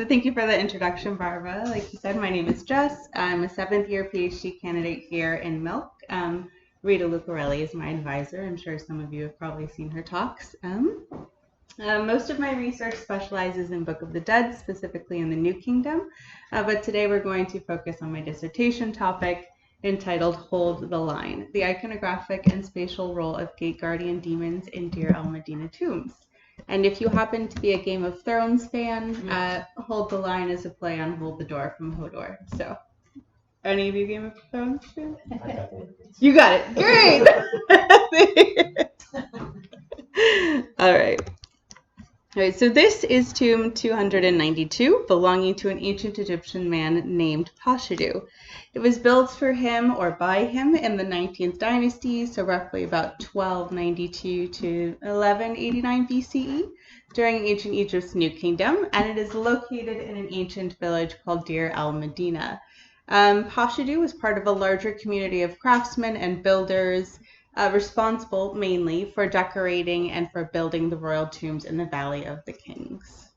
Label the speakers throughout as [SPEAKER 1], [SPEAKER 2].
[SPEAKER 1] thank you for the introduction, Barbara. Like you said, my name is Jess. I'm a 7th-year PhD candidate here in Milk. Rita Lucarelli is my advisor. I'm sure some of you have probably seen her talks. Most of my research specializes in Book of the Dead, specifically in the New Kingdom. But today we're going to focus on my dissertation topic entitled Hold the Line, the iconographic and spatial role of gate guardian demons in Deir el-Medina tombs. And if you happen to be a Game of Thrones fan, Hold the Line is a play on Hold the Door from Hodor. So, any of you Game of Thrones fans? You got it. Great. All right. All right, so this is tomb 292, belonging to an ancient Egyptian man named Pashidu. It was built for him or by him in the 19th dynasty, so roughly about 1292 to 1189 BCE, during ancient Egypt's New Kingdom, and it is located in an ancient village called Deir el-Medina. Pashidu was part of a larger community of craftsmen and builders, responsible mainly for decorating and for building the royal tombs in the Valley of the Kings.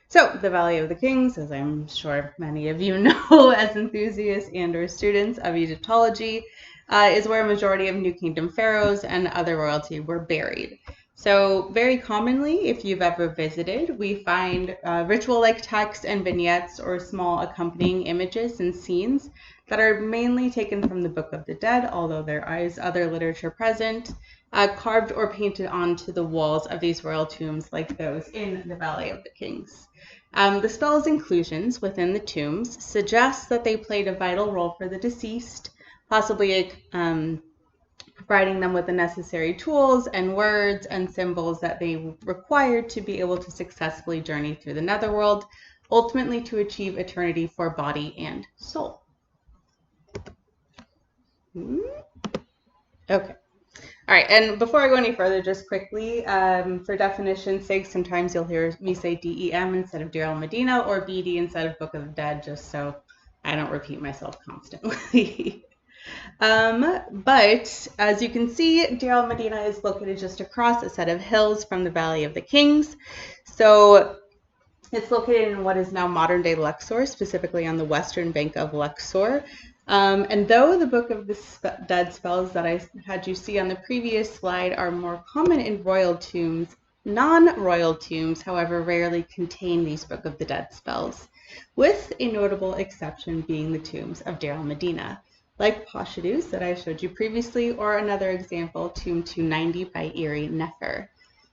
[SPEAKER 1] So the Valley of the Kings, as I'm sure many of you know as enthusiasts and or students of Egyptology, is where a majority of New Kingdom pharaohs and other royalty were buried. So very commonly, if you've ever visited, we find ritual-like text and vignettes or small accompanying images and scenes that are mainly taken from the Book of the Dead, although there is other literature present, carved or painted onto the walls of these royal tombs like those in the Valley of the Kings. The spell's inclusions within the tombs suggest that they played a vital role for the deceased, possibly providing them with the necessary tools and words and symbols that they required to be able to successfully journey through the netherworld, ultimately to achieve eternity for body and soul. Okay. All right, and before I go any further, just quickly, for definition's sake, sometimes you'll hear me say DEM instead of Deir el-Medina or BD instead of Book of the Dead, just so I don't repeat myself constantly. But as you can see, Deir el-Medina is located just across a set of hills from the Valley of the Kings. So it's located in what is now modern-day Luxor, specifically on the western bank of Luxor. And though the Book of the Dead spells that I had you see on the previous slide are more common in royal tombs, non-royal tombs, however, rarely contain these Book of the Dead spells, with a notable exception being the tombs of Deir el-Medina, like Pashidu's that I showed you previously, or another example, Tomb 290 by Iri Nefer.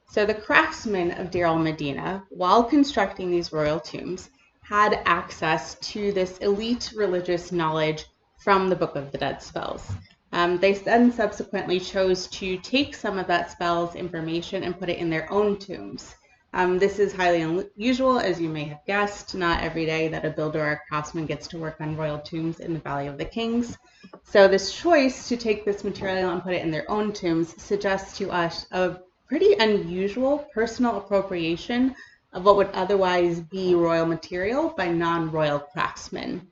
[SPEAKER 1] So the craftsmen of Deir el-Medina, while constructing these royal tombs, had access to this elite religious knowledge from the Book of the Dead spells. They then subsequently chose to take some of that spell's information and put it in their own tombs. This is highly unusual, as you may have guessed. Not every day that a builder or a craftsman gets to work on royal tombs in the Valley of the Kings. So this choice to take this material and put it in their own tombs suggests to us a pretty unusual personal appropriation of what would otherwise be royal material by non-royal craftsmen.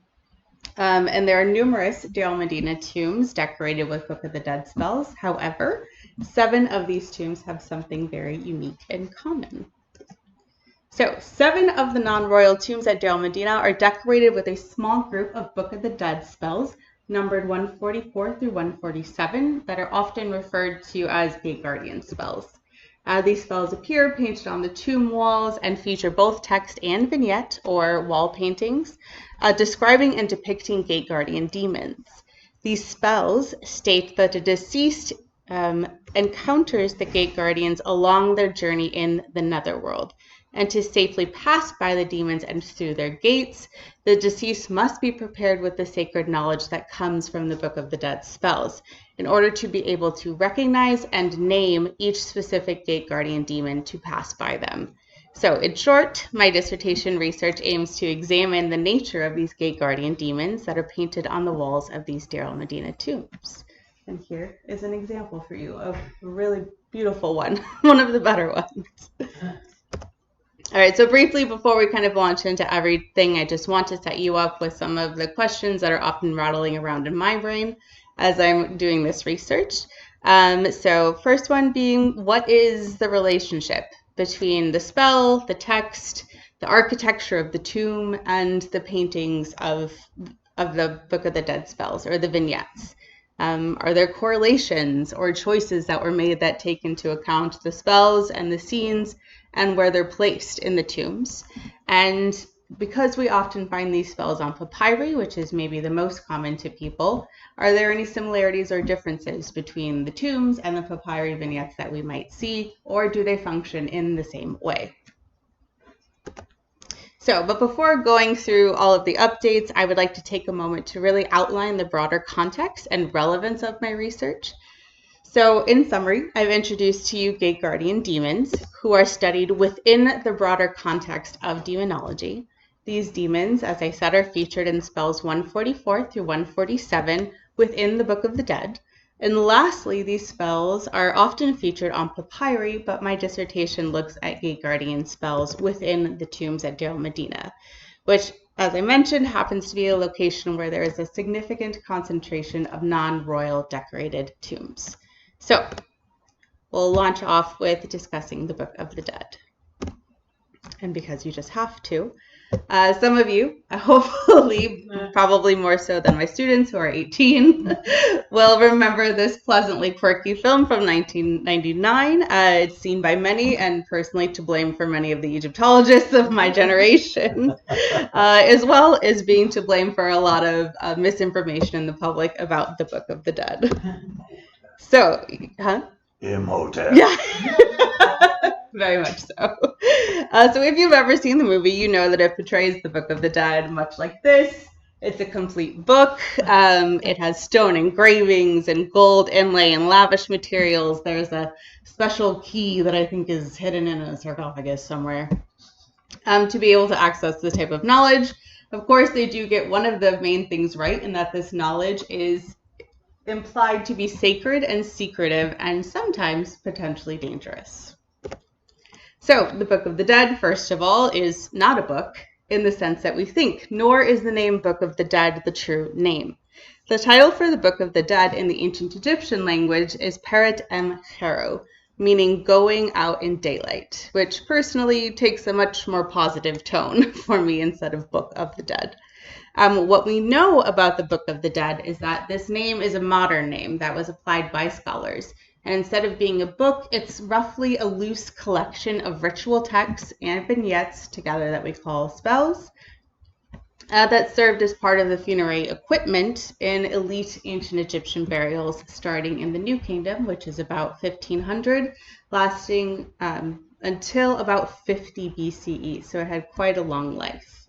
[SPEAKER 1] And there are numerous Deir el-Medina tombs decorated with Book of the Dead spells. However, 7 of these tombs have something very unique in common. So 7 of the non-royal tombs at Deir el-Medina are decorated with a small group of Book of the Dead spells, numbered 144 through 147, that are often referred to as gate guardian spells. These spells appear painted on the tomb walls and feature both text and vignette, or wall paintings, describing and depicting gate guardian demons. These spells state that a deceased encounters the gate guardians along their journey in the netherworld, and to safely pass by the demons and through their gates, the deceased must be prepared with the sacred knowledge that comes from the Book of the Dead spells, in order to be able to recognize and name each specific gate guardian demon to pass by them. So in short, my dissertation research aims to examine the nature of these gate guardian demons that are painted on the walls of these Deir el-Medina tombs. And here is an example for you of a really beautiful one, one of the better ones. All right, so briefly before we kind of launch into everything, I just want to set you up with some of the questions that are often rattling around in my brain as I'm doing this research. So first one being, what is the relationship between the spell, the text, the architecture of the tomb, and the paintings of the Book of the Dead spells, or the vignettes. Are there correlations or choices that were made that take into account the spells and the scenes and where they're placed in the tombs? And because we often find these spells on papyri, which is maybe the most common to people, are there any similarities or differences between the tombs and the papyri vignettes that we might see, or do they function in the same way? So, but before going through all of the updates, I would like to take a moment to really outline the broader context and relevance of my research. So, in summary, I've introduced to you gate guardian demons, who are studied within the broader context of demonology. These demons, as I said, are featured in spells 144 through 147 within the Book of the Dead. And lastly, these spells are often featured on papyri, but my dissertation looks at gate guardian spells within the tombs at Deir el-Medina, which, as I mentioned, happens to be a location where there is a significant concentration of non-royal decorated tombs. So, we'll launch off with discussing the Book of the Dead. And because you just have to, some of you, hopefully, probably more so than my students who are 18, will remember this pleasantly quirky film from 1999. It's seen by many and personally to blame for many of the Egyptologists of my generation, as well as being to blame for a lot of misinformation in the public about the Book of the Dead. So,
[SPEAKER 2] Imhotep.
[SPEAKER 1] Yeah. Very much so. So if you've ever seen the movie, you know that it portrays the Book of the Dead much like this. It's a complete book. It has stone engravings and gold inlay and lavish materials. There's a special key that I think is hidden in a sarcophagus somewhere to be able to access this type of knowledge. Of course, they do get one of the main things right, in that this knowledge is implied to be sacred and secretive and sometimes potentially dangerous. So, the Book of the Dead, first of all, is not a book in the sense that we think, nor is the name Book of the Dead the true name. The title for the Book of the Dead in the ancient Egyptian language is Peret Em-Hero, meaning going out in daylight, which personally takes a much more positive tone for me instead of Book of the Dead. What we know about the Book of the Dead is that this name is a modern name that was applied by scholars. And instead of being a book, it's roughly a loose collection of ritual texts and vignettes together that we call spells that served as part of the funerary equipment in elite ancient Egyptian burials starting in the New Kingdom, which is about 1500, lasting until about 50 BCE. So it had quite a long life.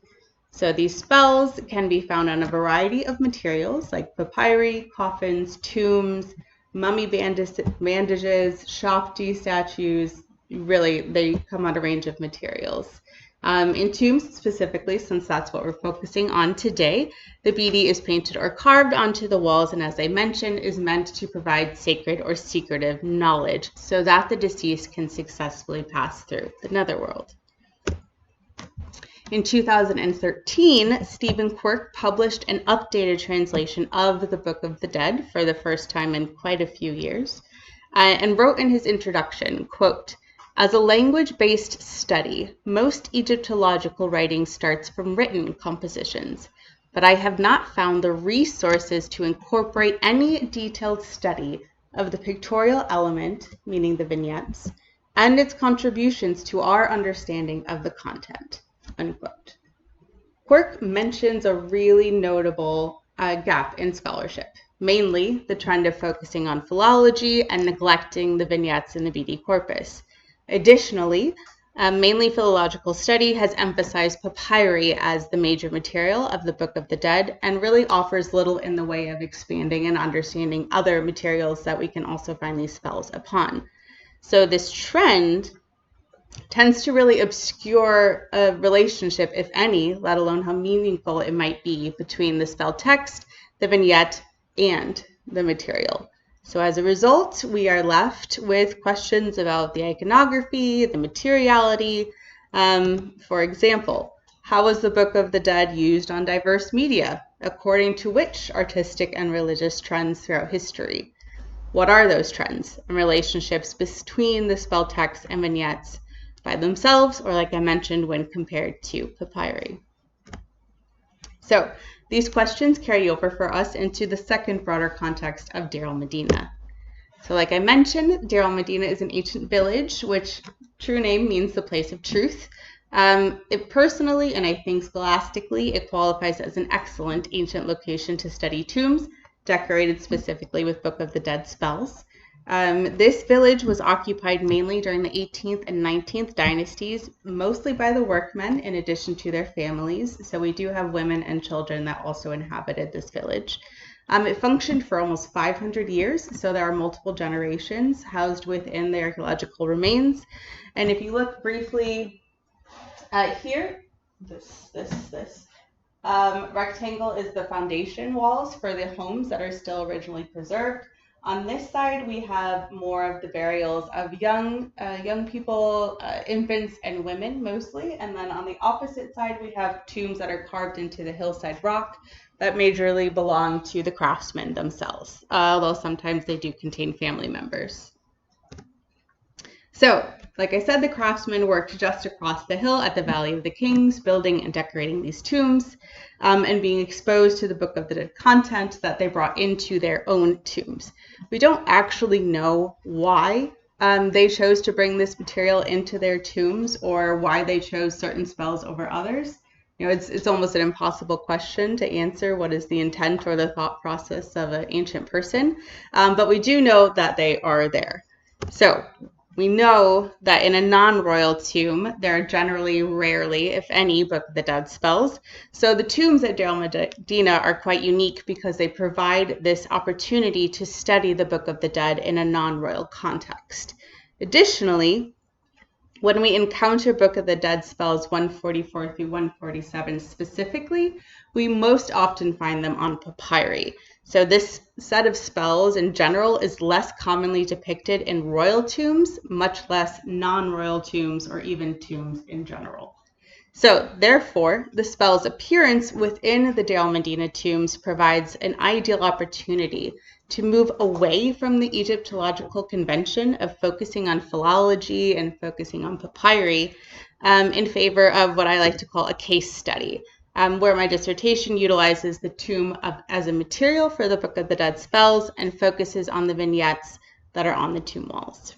[SPEAKER 1] So these spells can be found on a variety of materials like papyri, coffins, tombs, mummy bandages, shopti statues. Really, they come on a range of materials. In tombs specifically, since that's what we're focusing on today, the beady is painted or carved onto the walls, and as I mentioned, is meant to provide sacred or secretive knowledge so that the deceased can successfully pass through the netherworld. In 2013, Stephen Quirk published an updated translation of the Book of the Dead for the first time in quite a few years, and wrote in his introduction, quote, "As a language-based study, most Egyptological writing starts from written compositions, but I have not found the resources to incorporate any detailed study of the pictorial element, meaning the vignettes, and its contributions to our understanding of the content." Unquote. Quirk mentions a really notable gap in scholarship, mainly the trend of focusing on philology and neglecting the vignettes in the beady corpus. Additionally, mainly philological study has emphasized papyri as the major material of the Book of the Dead and really offers little in the way of expanding and understanding other materials that we can also find these spells upon. So this trend tends to really obscure a relationship, if any, let alone how meaningful it might be between the spell text, the vignette, and the material. So as a result, we are left with questions about the iconography, the materiality. For example, how was the Book of the Dead used on diverse media, according to which artistic and religious trends throughout history? What are those trends and relationships between the spell text and vignettes? by themselves, or like I mentioned, when compared to papyri. So these questions carry over for us into the second broader context of Deir el-Medina. So like I mentioned, Deir el-Medina is an ancient village, which true name means the place of truth. It personally, and I think scholastically, it qualifies as an excellent ancient location to study tombs, decorated specifically with Book of the Dead spells. This village was occupied mainly during the 18th and 19th dynasties, mostly by the workmen in addition to their families. So we do have women and children that also inhabited this village. It functioned for almost 500 years, so there are multiple generations housed within the archaeological remains. And if you look briefly here, this rectangle is the foundation walls for the homes that are still originally preserved. On this side, we have more of the burials of young people, infants, and women mostly. And then on the opposite side, we have tombs that are carved into the hillside rock that majorly belong to the craftsmen themselves, although sometimes they do contain family members. So, like I said, the craftsmen worked just across the hill at the Valley of the Kings, building and decorating these tombs, and being exposed to the Book of the Dead content that they brought into their own tombs. We don't actually know why they chose to bring this material into their tombs, or why they chose certain spells over others. You know, it's almost an impossible question to answer. What is the intent or the thought process of an ancient person? But we do know that they are there. So we know that in a non-royal tomb, there are generally rarely, if any, Book of the Dead spells. So the tombs at Deir el-Medina are quite unique because they provide this opportunity to study the Book of the Dead in a non-royal context. Additionally, when we encounter Book of the Dead spells 144 through 147 specifically, we most often find them on papyri. So this set of spells in general is less commonly depicted in royal tombs, much less non-royal tombs or even tombs in general. So therefore, the spell's appearance within the Deir el-Medina tombs provides an ideal opportunity to move away from the Egyptological convention of focusing on philology and focusing on papyri in favor of what I like to call a case study, where my dissertation utilizes the tomb as a material for the Book of the Dead spells and focuses on the vignettes that are on the tomb walls.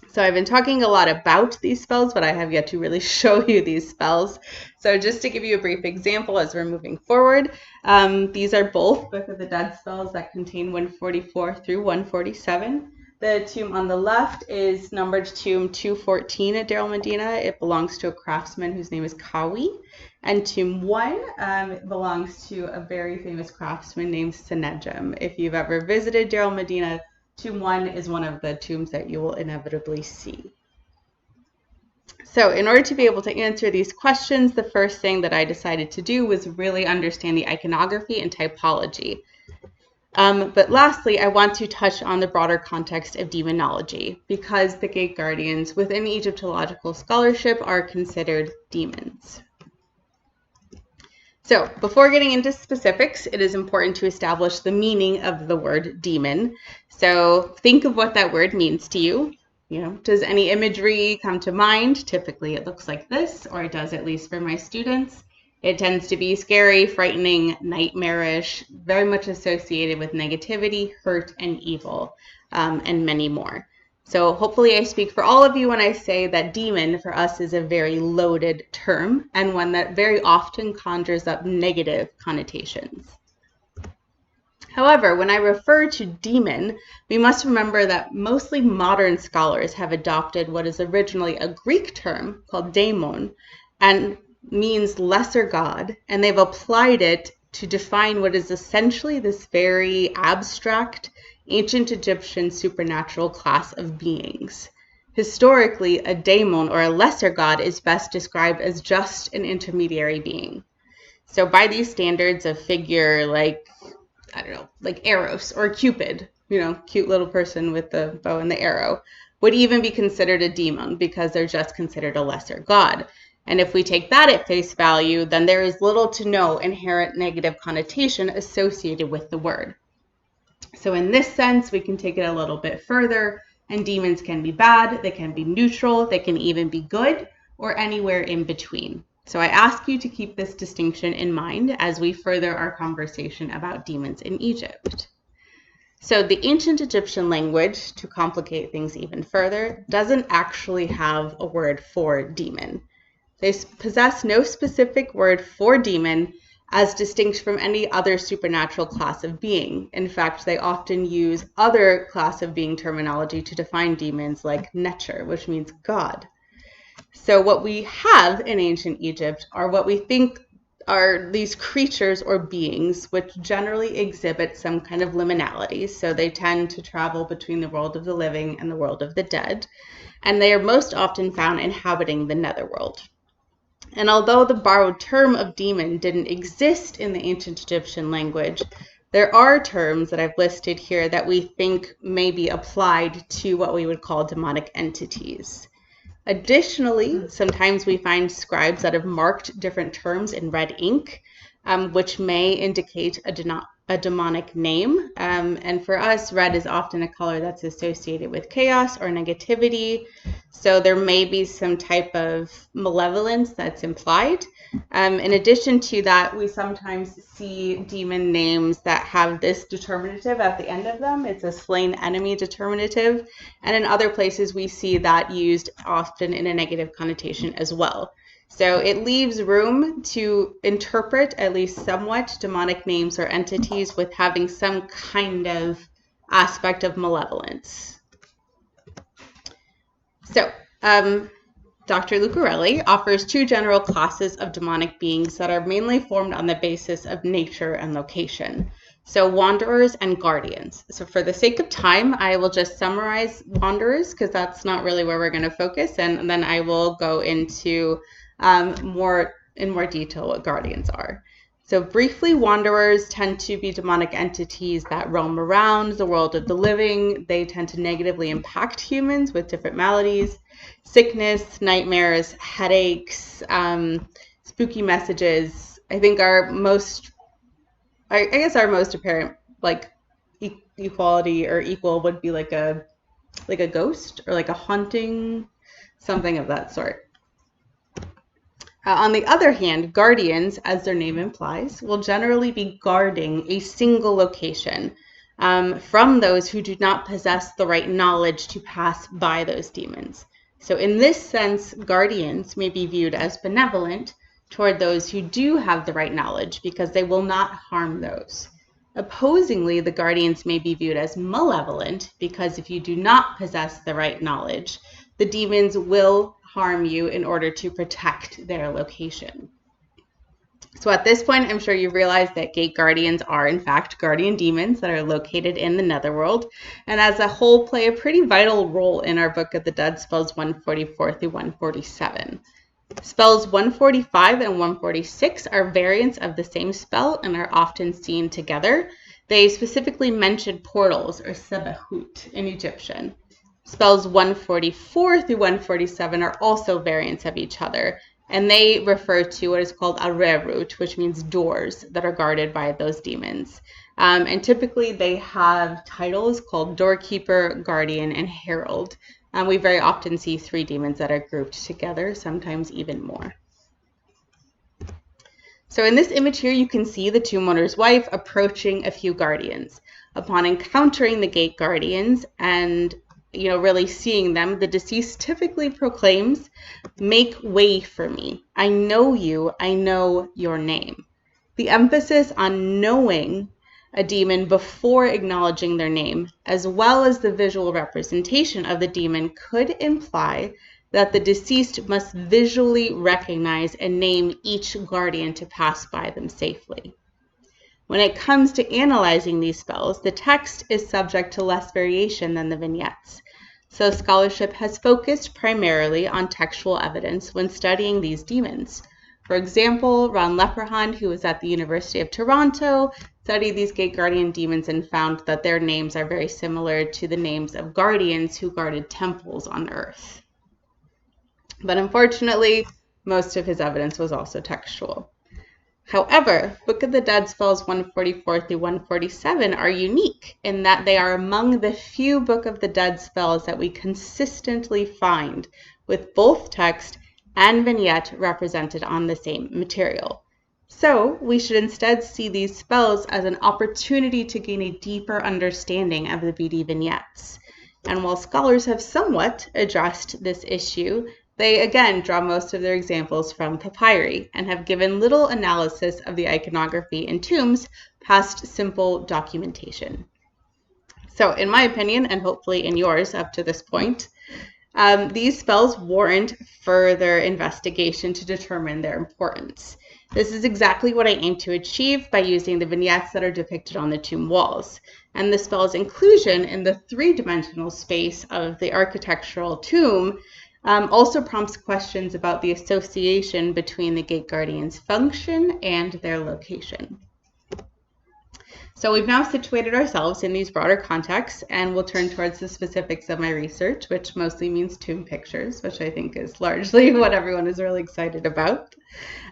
[SPEAKER 1] So I've been talking a lot about these spells, but I have yet to really show you these spells. So just to give you a brief example as we're moving forward, these are both Book of the Dead spells that contain 144 through 147. The tomb on the left is numbered tomb 214 at Deir el-Medina. It belongs to a craftsman whose name is Kawi. And tomb 1 belongs to a very famous craftsman named Senejem. If you've ever visited Deir el-Medina, tomb 1 is one of the tombs that you will inevitably see. So in order to be able to answer these questions, the first thing that I decided to do was really understand the iconography and typology. But lastly, I want to touch on the broader context of demonology, because the gate guardians within Egyptological scholarship are considered demons. So before getting into specifics, it is important to establish the meaning of the word demon. So think of what that word means to you. You know, does any imagery come to mind? Typically it looks like this, or it does at least for my students. It tends to be scary, frightening, nightmarish, very much associated with negativity, hurt, and evil, and many more. So hopefully I speak for all of you when I say that demon for us is a very loaded term and one that very often conjures up negative connotations. However, when I refer to demon, we must remember that mostly modern scholars have adopted what is originally a Greek term called daemon and means lesser god, and they've applied it to define what is essentially this very abstract ancient Egyptian supernatural class of beings. Historically, a daemon or a lesser god is best described as just an intermediary being. So by these standards, a figure like, I don't know, like Eros or Cupid, you know, cute little person with the bow and the arrow, would even be considered a demon because they're just considered a lesser god. And if we take that at face value, then there is little to no inherent negative connotation associated with the word. So in this sense, we can take it a little bit further And demons can be bad, they can be neutral, they can even be good, or anywhere in between. So I ask you to keep this distinction in mind as we further our conversation about demons in Egypt. So the ancient Egyptian language, to complicate things even further, doesn't actually have a word for demon. They possess no specific word for demon as distinct from any other supernatural class of being. In fact, they often use other class of being terminology to define demons, like necher, which means God. So what we have in ancient Egypt are what we think are these creatures or beings which generally exhibit some kind of liminality. So they tend to travel between the world of the living and the world of the dead. And they are most often found inhabiting the netherworld. And although the borrowed term of demon didn't exist in the ancient Egyptian language, there are terms that I've listed here that we think may be applied to what we would call demonic entities. Additionally, sometimes we find scribes that have marked different terms in red ink, which may indicate a demonic name. And for us, red is often a color that's associated with chaos or negativity. So there may be some type of malevolence that's implied. In addition to that, we sometimes see demon names that have this determinative at the end of them. It's a slain enemy determinative. And in other places, we see that used often in a negative connotation as well. So it leaves room to interpret at least somewhat demonic names or entities with having some kind of aspect of malevolence. So, Dr. Lucarelli offers two general classes of demonic beings that are mainly formed on the basis of nature and location. So wanderers and guardians. So for the sake of time, I will just summarize wanderers because that's not really where we're going to focus, and then I will go into more detail what guardians are. So briefly, wanderers tend to be demonic entities that roam around the world of the living. They tend to negatively impact humans with different maladies, sickness, nightmares, headaches, spooky messages. I think our most apparent like equality or equal would be like a ghost or like a haunting, something of that sort. On the other hand, guardians, as their name implies, will generally be guarding a single location from those who do not possess the right knowledge to pass by those demons. So in this sense, guardians may be viewed as benevolent toward those who do have the right knowledge because they will not harm those. Opposingly, the guardians may be viewed as malevolent because if you do not possess the right knowledge, the demons will harm you in order to protect their location. So at this point, I'm sure you realize that gate guardians are, in fact, guardian demons that are located in the netherworld, and as a whole play a pretty vital role in our Book of the Dead, spells 144 through 147. Spells 145 and 146 are variants of the same spell and are often seen together. They specifically mention portals, or sebehut, in Egyptian. Spells 144 through 147 are also variants of each other, and they refer to what is called arerut, which means doors that are guarded by those demons. And typically they have titles called doorkeeper, guardian, and herald. We very often see three demons that are grouped together, sometimes even more. So in this image here, you can see the tomb owner's wife approaching a few guardians. Upon encountering the gate guardians and really seeing them, the deceased typically proclaims, "Make way for me. I know you. I know your name." The emphasis on knowing a demon before acknowledging their name, as well as the visual representation of the demon, could imply that the deceased must visually recognize and name each guardian to pass by them safely. When it comes to analyzing these spells, the text is subject to less variation than the vignettes. So scholarship has focused primarily on textual evidence when studying these demons. For example, Ron Leprechaun, who was at the University of Toronto, studied these gate guardian demons and found that their names are very similar to the names of guardians who guarded temples on Earth. But unfortunately, most of his evidence was also textual. However, Book of the Dead spells 144 through 147 are unique in that they are among the few Book of the Dead spells that we consistently find with both text and vignette represented on the same material. So we should instead see these spells as an opportunity to gain a deeper understanding of the BD vignettes. And while scholars have somewhat addressed this issue, they again draw most of their examples from papyri and have given little analysis of the iconography in tombs past simple documentation. So in my opinion, and hopefully in yours up to this point, these spells warrant further investigation to determine their importance. This is exactly what I aim to achieve by using the vignettes that are depicted on the tomb walls. And the spell's inclusion in the three-dimensional space of the architectural tomb also prompts questions about the association between the gate guardian's function and their location. So we've now situated ourselves in these broader contexts, and we'll turn towards the specifics of my research, which mostly means tomb pictures, which I think is largely what everyone is really excited about.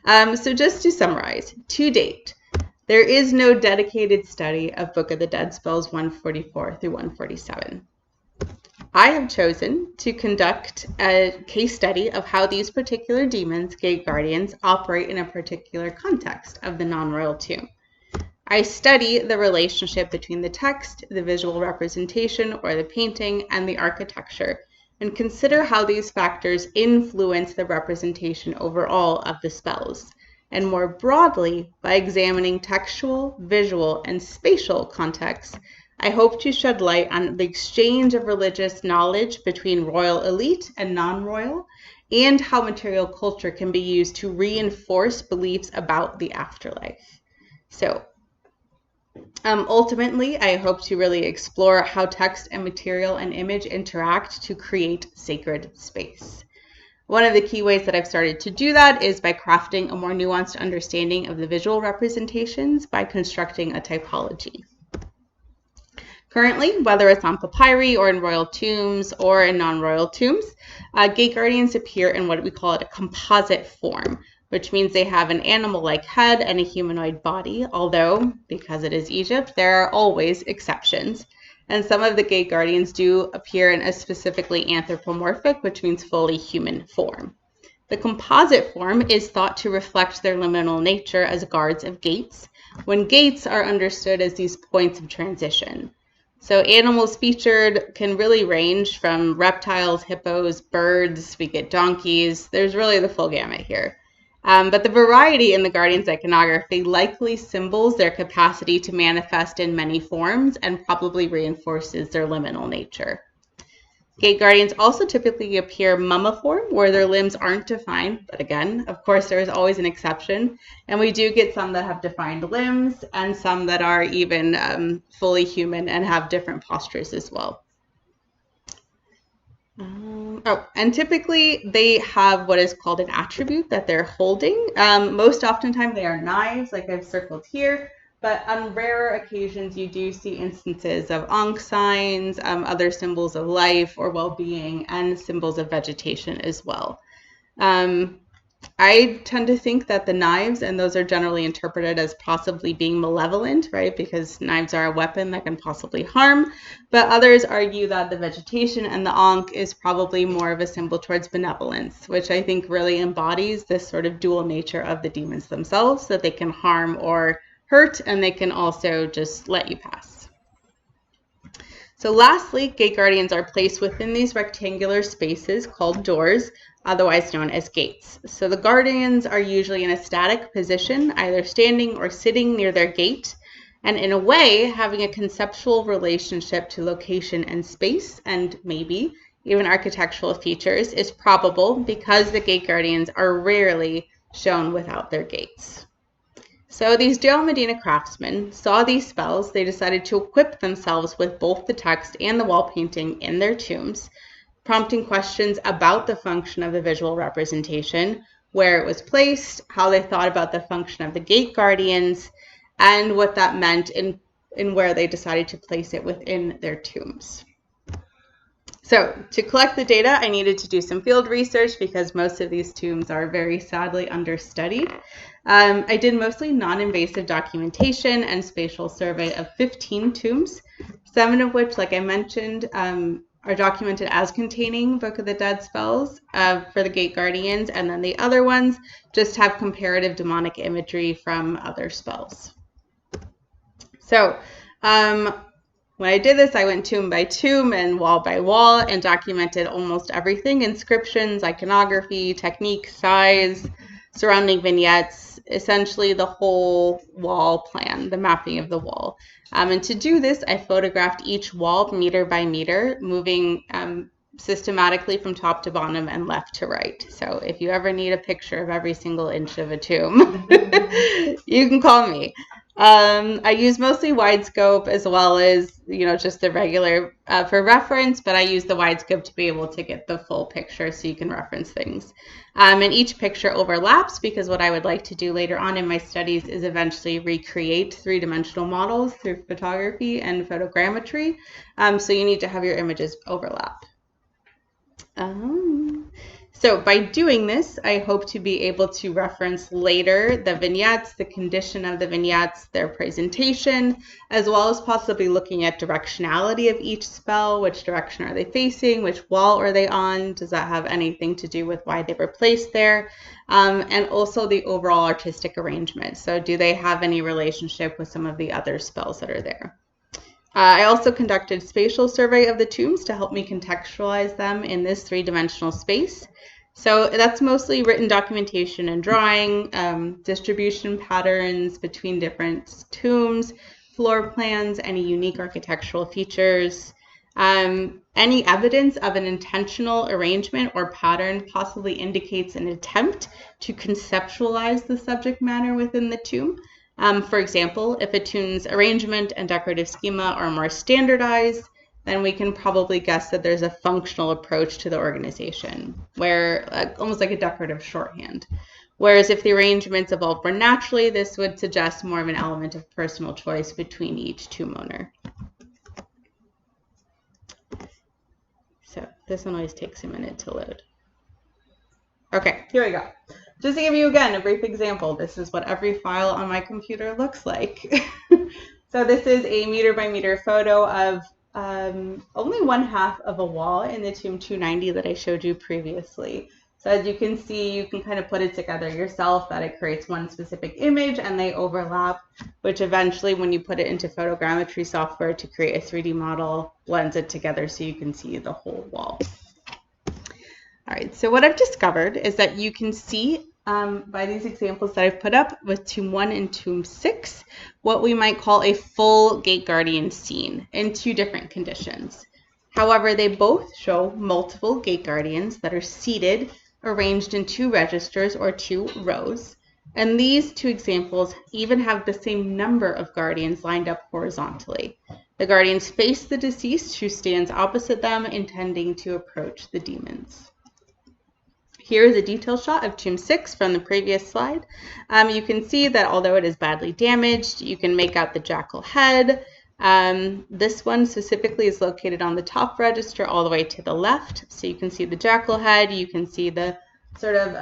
[SPEAKER 1] So just to summarize, to date, there is no dedicated study of Book of the Dead spells 144 through 147. I have chosen to conduct a case study of how these particular demons, gate guardians, operate in a particular context of the non-royal tomb. I study the relationship between the text, the visual representation or the painting, and the architecture, and consider how these factors influence the representation overall of the spells. And more broadly, by examining textual, visual, and spatial contexts, I hope to shed light on the exchange of religious knowledge between royal elite and non-royal, and how material culture can be used to reinforce beliefs about the afterlife. So, ultimately, I hope to really explore how text and material and image interact to create sacred space. One of the key ways that I've started to do that is by crafting a more nuanced understanding of the visual representations by constructing a typology. Currently, whether it's on papyri or in royal tombs or in non-royal tombs, gate guardians appear in what we call a composite form, which means they have an animal-like head and a humanoid body, although, because it is Egypt, there are always exceptions. And some of the gate guardians do appear in a specifically anthropomorphic, which means fully human form. The composite form is thought to reflect their liminal nature as guards of gates, when gates are understood as these points of transition. So animals featured can really range from reptiles, hippos, birds, we get donkeys. There's really the full gamut here. But the variety in the Guardian's iconography likely symbols their capacity to manifest in many forms and probably reinforces their liminal nature. Gate Guardians also typically appear mummiform, where their limbs aren't defined, but again, of course, there is always an exception, and we do get some that have defined limbs and some that are even fully human and have different postures as well. And typically they have what is called an attribute that they're holding. Most oftentimes they are knives, like I've circled here, but on rarer occasions you do see instances of Ankh signs, other symbols of life or well-being, and symbols of vegetation as well. I tend to think that the knives, and those are generally interpreted as possibly being malevolent, right? Because knives are a weapon that can possibly harm. But others argue that the vegetation and the Ankh is probably more of a symbol towards benevolence, which I think really embodies this sort of dual nature of the demons themselves, that they can harm or hurt, and they can also just let you pass. So lastly, gate guardians are placed within these rectangular spaces called doors, otherwise known as gates. So the guardians are usually in a static position, either standing or sitting near their gate, and in a way having a conceptual relationship to location and space, and maybe even architectural features, is probable because the gate guardians are rarely shown without their gates. So these Deir el-Medina craftsmen saw these spells. They decided to equip themselves with both the text and the wall painting in their tombs, prompting questions about the function of the visual representation, where it was placed, how they thought about the function of the gate guardians, and what that meant in where they decided to place it within their tombs. So to collect the data, I needed to do some field research because most of these tombs are very sadly understudied. I did mostly non-invasive documentation and spatial survey of 15 tombs, 7 of which, like I mentioned, are documented as containing Book of the Dead spells for the Gate Guardians, and then the other ones just have comparative demonic imagery from other spells. So when I did this, I went tomb by tomb and wall by wall and documented almost everything: inscriptions, iconography, technique, size, surrounding vignettes, essentially the whole wall plan, the mapping of the wall. And to do this, I photographed each wall meter by meter, moving systematically from top to bottom and left to right. So if you ever need a picture of every single inch of a tomb, you can call me. I use mostly wide scope as well as, just the regular for reference, but I use the wide scope to be able to get the full picture so you can reference things. And each picture overlaps because what I would like to do later on in my studies is eventually recreate three-dimensional models through photography and photogrammetry. So you need to have your images overlap. So by doing this, I hope to be able to reference later the vignettes, the condition of the vignettes, their presentation, as well as possibly looking at directionality of each spell. Which direction are they facing? Which wall are they on? Does that have anything to do with why they were placed there? And also the overall artistic arrangement. So do they have any relationship with some of the other spells that are there? I also conducted spatial survey of the tombs to help me contextualize them in this three-dimensional space. So that's mostly written documentation and drawing, distribution patterns between different tombs, floor plans, any unique architectural features, any evidence of an intentional arrangement or pattern possibly indicates an attempt to conceptualize the subject matter within the tomb. For example, if a tomb's arrangement and decorative schema are more standardized, then we can probably guess that there's a functional approach to the organization, where almost like a decorative shorthand. Whereas if the arrangements evolve more naturally, this would suggest more of an element of personal choice between each tomb owner. So this one always takes a minute to load. Okay, here we go. Just to give you, again, a brief example, this is what every file on my computer looks like. So this is a meter by meter photo of only one half of a wall in the tomb 290 that I showed you previously. So as you can see, you can kind of put it together yourself, that it creates one specific image and they overlap, which eventually when you put it into photogrammetry software to create a 3D model, blends it together so you can see the whole wall. All right, so what I've discovered is that you can see by these examples that I've put up with Tomb 1 and Tomb 6, what we might call a full Gate Guardian scene in two different conditions. However, they both show multiple Gate Guardians that are seated, arranged in two registers or two rows. And these two examples even have the same number of Guardians lined up horizontally. The Guardians face the deceased who stands opposite them, intending to approach the demons. Here is a detail shot of Tomb 6 from the previous slide. You can see that although it is badly damaged, you can make out the jackal head. This one specifically is located on the top register all the way to the left. So you can see the jackal head. You can see the sort of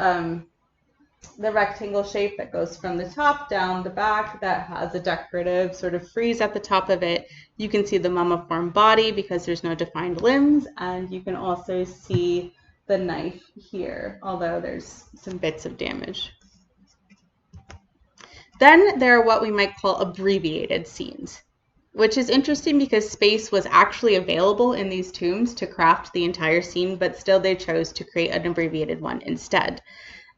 [SPEAKER 1] the rectangle shape that goes from the top down the back that has a decorative sort of frieze at the top of it. You can see the mummiform body because there's no defined limbs, and you can also see the knife here, although there's some bits of damage. Then there are what we might call abbreviated scenes, which is interesting because space was actually available in these tombs to craft the entire scene, but still they chose to create an abbreviated one instead.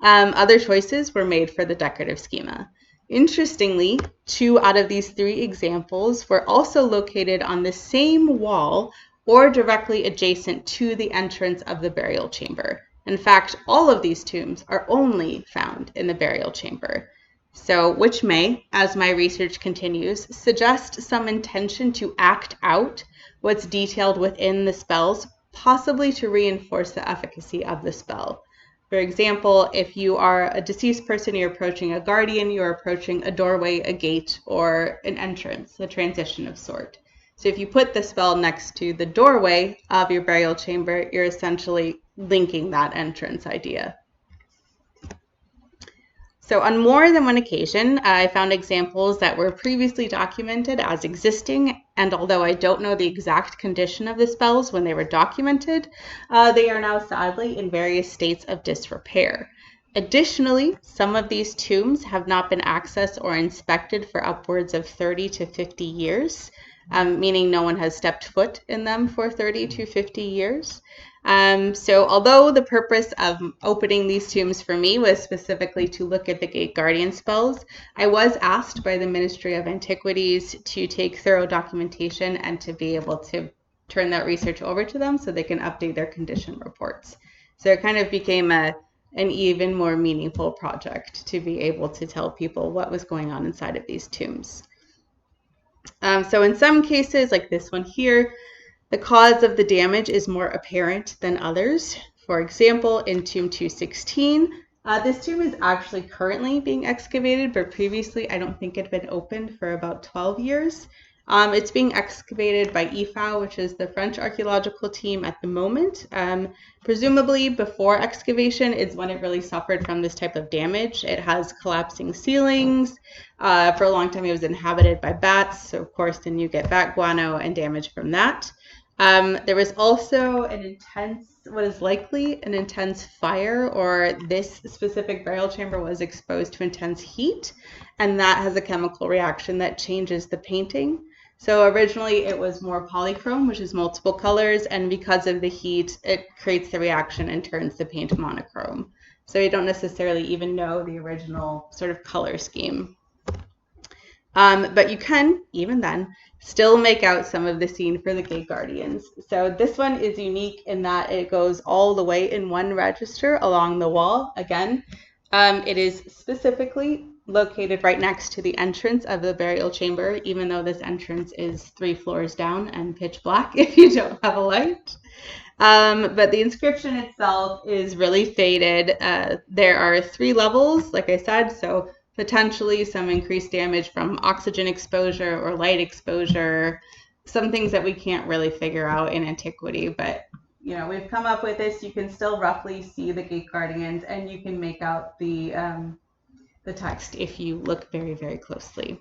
[SPEAKER 1] Other choices were made for the decorative schema. Interestingly, 2 out of these 3 examples were also located on the same wall or directly adjacent to the entrance of the burial chamber. In fact, all of these tombs are only found in the burial chamber. So, which may, as my research continues, suggest some intention to act out what's detailed within the spells, possibly to reinforce the efficacy of the spell. For example, if you are a deceased person, you're approaching a guardian, you're approaching a doorway, a gate, or an entrance, a transition of sort. So if you put the spell next to the doorway of your burial chamber, you're essentially linking that entrance idea. So on more than one occasion, I found examples that were previously documented as existing, and although I don't know the exact condition of the spells when they were documented, they are now sadly in various states of disrepair. Additionally, some of these tombs have not been accessed or inspected for upwards of 30 to 50 years, meaning no one has stepped foot in them for 30 to 50 years. So although the purpose of opening these tombs for me was specifically to look at the Gate Guardian spells, I was asked by the Ministry of Antiquities to take thorough documentation and to be able to turn that research over to them so they can update their condition reports. So it kind of became an even more meaningful project to be able to tell people what was going on inside of these tombs. So in some cases, like this one here, the cause of the damage is more apparent than others. For example, in Tomb 216, this tomb is actually currently being excavated, but previously I don't think it had been opened for about 12 years. It's being excavated by IFAO, which is the French archaeological team at the moment. Presumably before excavation is when it really suffered from this type of damage. It has collapsing ceilings. For a long time it was inhabited by bats, so of course then you get bat guano and damage from that. There was also what is likely an intense fire, or this specific burial chamber was exposed to intense heat, and that has a chemical reaction that changes the painting. So originally it was more polychrome, which is multiple colors, and because of the heat, it creates the reaction and turns the paint monochrome. So you don't necessarily even know the original sort of color scheme. But you can, even then, still make out some of the scene for the Gate Guardians. So this one is unique in that it goes all the way in one register along the wall. Again, it is specifically located right next to the entrance of the burial chamber, even though this entrance is 3 floors down and pitch black if you don't have a light. But the inscription itself is really faded. There are 3 levels, like I said, so potentially some increased damage from oxygen exposure or light exposure, some things that we can't really figure out in antiquity, but you know, we've come up with this. You can still roughly see the Gate Guardians, and you can make out the text if you look very, very closely.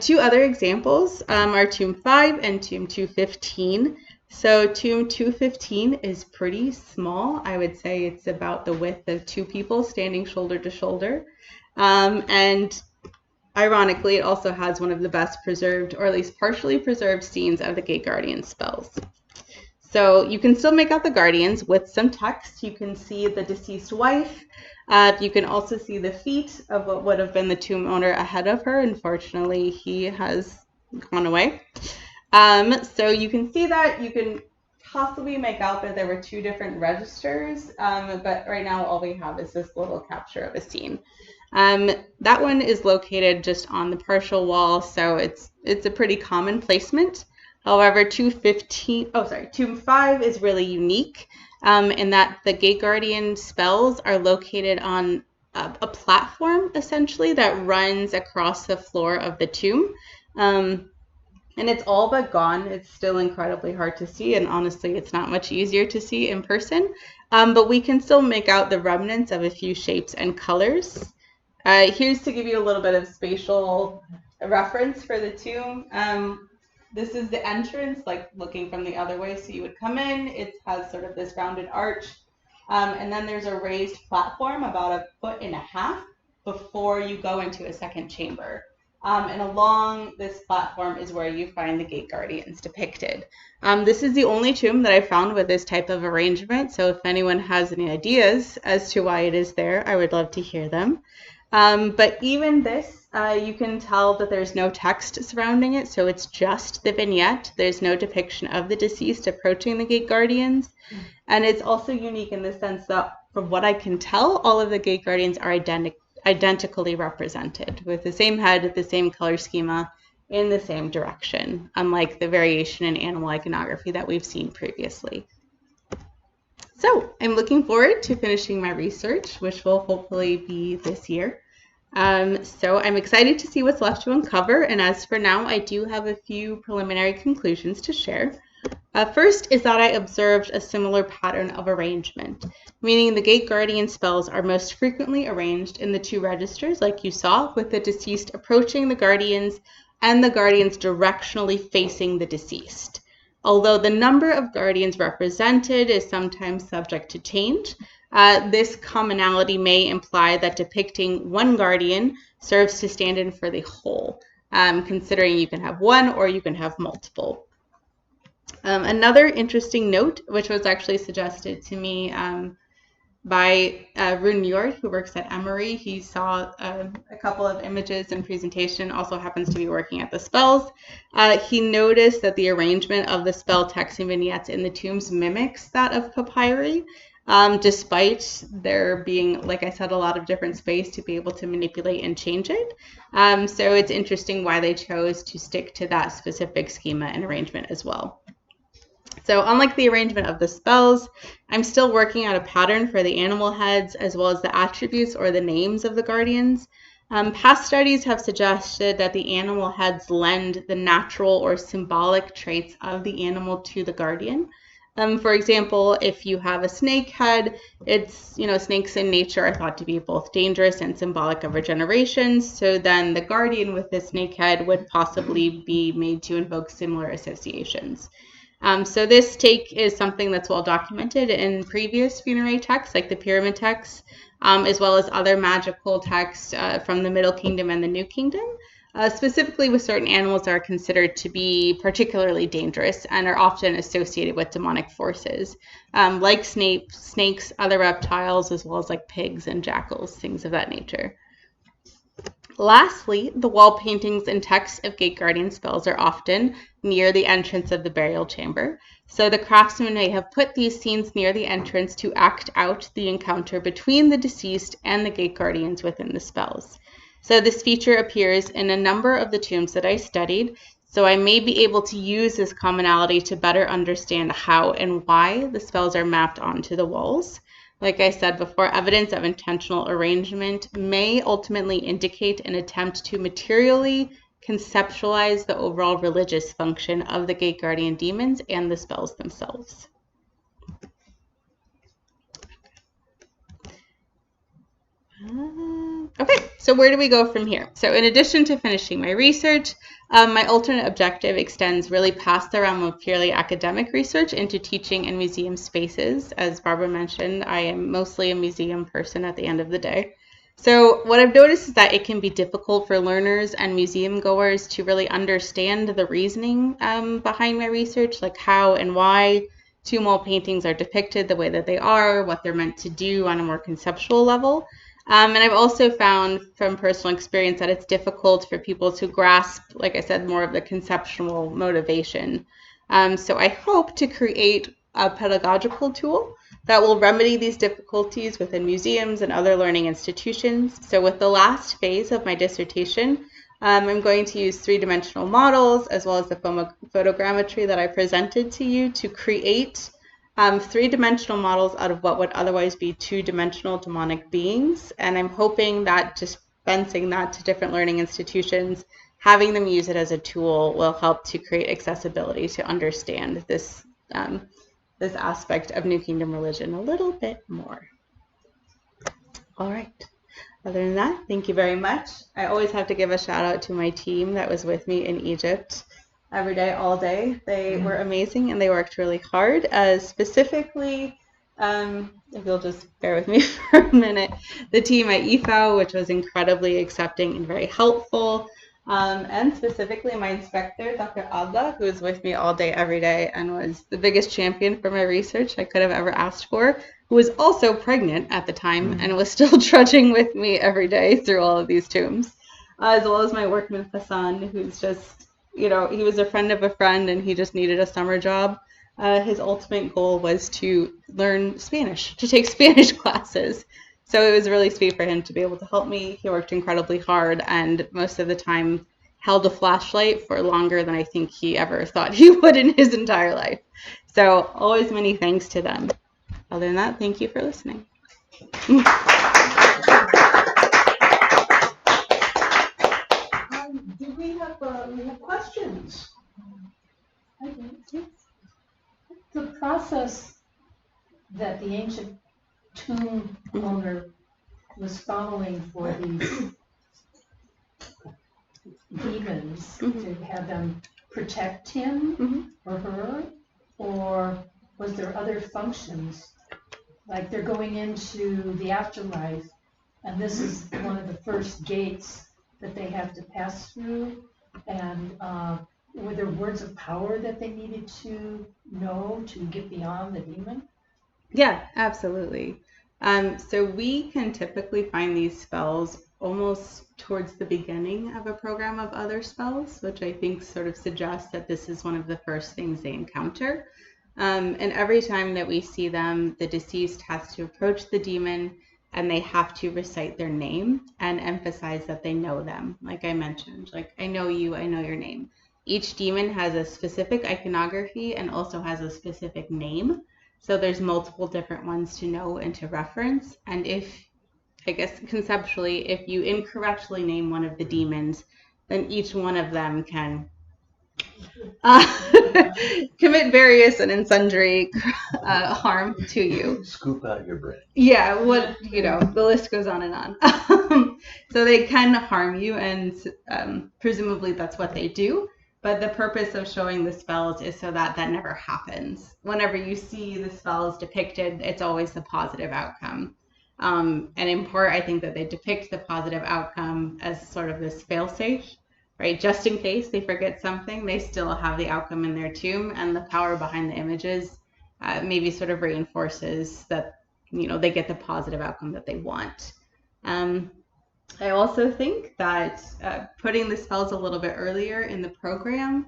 [SPEAKER 1] 2 other examples are Tomb 5 and Tomb 215. So Tomb 215 is pretty small. I would say it's about the width of 2 people standing shoulder to shoulder. And ironically, it also has one of the best preserved, or at least partially preserved, scenes of the Gate Guardian spells. So you can still make out the Guardians with some text. You can see the deceased wife. You can also see the feet of what would have been the tomb owner ahead of her. Unfortunately, he has gone away. So you can see that. You can possibly make out that there were 2 different registers, but right now all we have is this little capture of a scene. That one is located just on the partial wall, so it's a pretty common placement. However, Tomb 5 is really unique in that the Gate Guardian spells are located on a platform, essentially, that runs across the floor of the tomb. And it's all but gone. It's still incredibly hard to see, and honestly, it's not much easier to see in person. But we can still make out the remnants of a few shapes and colors. Here's to give you a little bit of spatial reference for the tomb. This is the entrance, like looking from the other way. So you would come in, it has sort of this rounded arch, and then there's a raised platform about 1.5 feet before you go into a second chamber. And along this platform is where you find the Gate Guardians depicted. This is the only tomb that I found with this type of arrangement, so if anyone has any ideas as to why it is there, I would love to hear them. But even this, you can tell that there's no text surrounding it, so it's just the vignette. There's no depiction of the deceased approaching the Gate Guardians. And it's also unique in the sense that, from what I can tell, all of the Gate Guardians are identically represented, with the same head, the same color schema, in the same direction, unlike the variation in animal iconography that we've seen previously. So I'm looking forward to finishing my research, which will hopefully be this year. So I'm excited to see what's left to uncover, and as for now, I do have a few preliminary conclusions to share. First is that I observed a similar pattern of arrangement, meaning the Gate Guardian spells are most frequently arranged in the two registers, like you saw, with the deceased approaching the guardians and the guardians directionally facing the deceased. Although the number of guardians represented is sometimes subject to change, this commonality may imply that depicting one guardian serves to stand in for the whole, considering you can have one or you can have multiple. Another interesting note, which was actually suggested to me by Rune Njord, who works at Emory. He saw a couple of images and presentation, also happens to be working at the spells. He noticed that the arrangement of the spell text and vignettes in the tombs mimics that of papyri, despite there being, like I said, a lot of different space to be able to manipulate and change it. So it's interesting why they chose to stick to that specific schema and arrangement as well. So unlike the arrangement of the spells, I'm still working out a pattern for the animal heads as well as the attributes or the names of the guardians. Past studies have suggested that the animal heads lend the natural or symbolic traits of the animal to the guardian. For example, if you have a snake head, it's, snakes in nature are thought to be both dangerous and symbolic of regeneration. So then the guardian with the snake head would possibly be made to invoke similar associations. So this take is something that's well documented in previous funerary texts, like the pyramid texts, as well as other magical texts from the Middle Kingdom and the New Kingdom, specifically with certain animals that are considered to be particularly dangerous and are often associated with demonic forces, like snakes, other reptiles, as well as like pigs and jackals, things of that nature. Lastly, the wall paintings and texts of Gate Guardian spells are often near the entrance of the burial chamber. So the craftsman may have put these scenes near the entrance to act out the encounter between the deceased and the Gate Guardians within the spells. So this feature appears in a number of the tombs that I studied, so I may be able to use this commonality to better understand how and why the spells are mapped onto the walls. Like I said before, evidence of intentional arrangement may ultimately indicate an attempt to materially conceptualize the overall religious function of the Gate Guardian demons and the spells themselves. Okay, so where do we go from here? So in addition to finishing my research, my alternate objective extends really past the realm of purely academic research into teaching and museum spaces. As Barbara mentioned, I am mostly a museum person at the end of the day. So what I've noticed is that it can be difficult for learners and museum goers to really understand the reasoning behind my research, like how and why tomb wall paintings are depicted the way that they are, what they're meant to do on a more conceptual level. And I've also found from personal experience that it's difficult for people to grasp, like I said, more of the conceptual motivation. So I hope to create a pedagogical tool that will remedy these difficulties within museums and other learning institutions. So with the last phase of my dissertation, I'm going to use three-dimensional models as well as the photogrammetry that I presented to you to create three-dimensional models out of what would otherwise be two-dimensional demonic beings. And I'm hoping that dispensing that to different learning institutions, having them use it as a tool will help to create accessibility to understand this, this aspect of New Kingdom religion a little bit more. All right. Other than that, thank you very much. I always have to give a shout out to my team that was with me in Egypt. Every day, all day. They were amazing and they worked really hard. Specifically, if you'll just bear with me for a minute, the team at EFAO, which was incredibly accepting and very helpful. And specifically my inspector, Dr. Adla, who was with me all day, every day, and was the biggest champion for my research I could have ever asked for, who was also pregnant at the time and was still trudging with me every day through all of these tombs, as well as my workman Hassan, who's just, he was a friend of a friend and he just needed a summer job. His ultimate goal was to learn Spanish, to take Spanish classes. So it was really sweet for him to be able to help me. He worked incredibly hard and most of the time held a flashlight for longer than I think he ever thought he would in his entire life. So always many thanks to them. Other than that, thank you for listening.
[SPEAKER 3] we have questions.
[SPEAKER 4] The process that the ancient tomb owner was following for these demons to have them protect him or her, or was there other functions? Like they're going into the afterlife, and this is one of the first gates that they have to pass through, and were there words of power that they needed to know to get beyond the demon?
[SPEAKER 1] Yeah, absolutely. So we can typically find these spells almost towards the beginning of a program of other spells, which I think sort of suggests that this is one of the first things they encounter. And every time that we see them, the deceased has to approach the demon and they have to recite their name and emphasize that they know them. Like I mentioned, like, I know you, I know your name. Each demon has a specific iconography and also has a specific name. So there's multiple different ones to know and to reference. And if, I guess conceptually, if you incorrectly name one of the demons, then each one of them can commit various and sundry harm to you.
[SPEAKER 2] Scoop out your brain.
[SPEAKER 1] Yeah, the list goes on and on. So they can harm you, and presumably that's what they do. But the purpose of showing the spells is so that that never happens. Whenever you see the spells depicted, it's always the positive outcome. And in part, I think that they depict the positive outcome as sort of this fail-safe, right? Just in case they forget something, they still have the outcome in their tomb, and the power behind the images maybe sort of reinforces that, they get the positive outcome that they want. I also think that putting the spells a little bit earlier in the program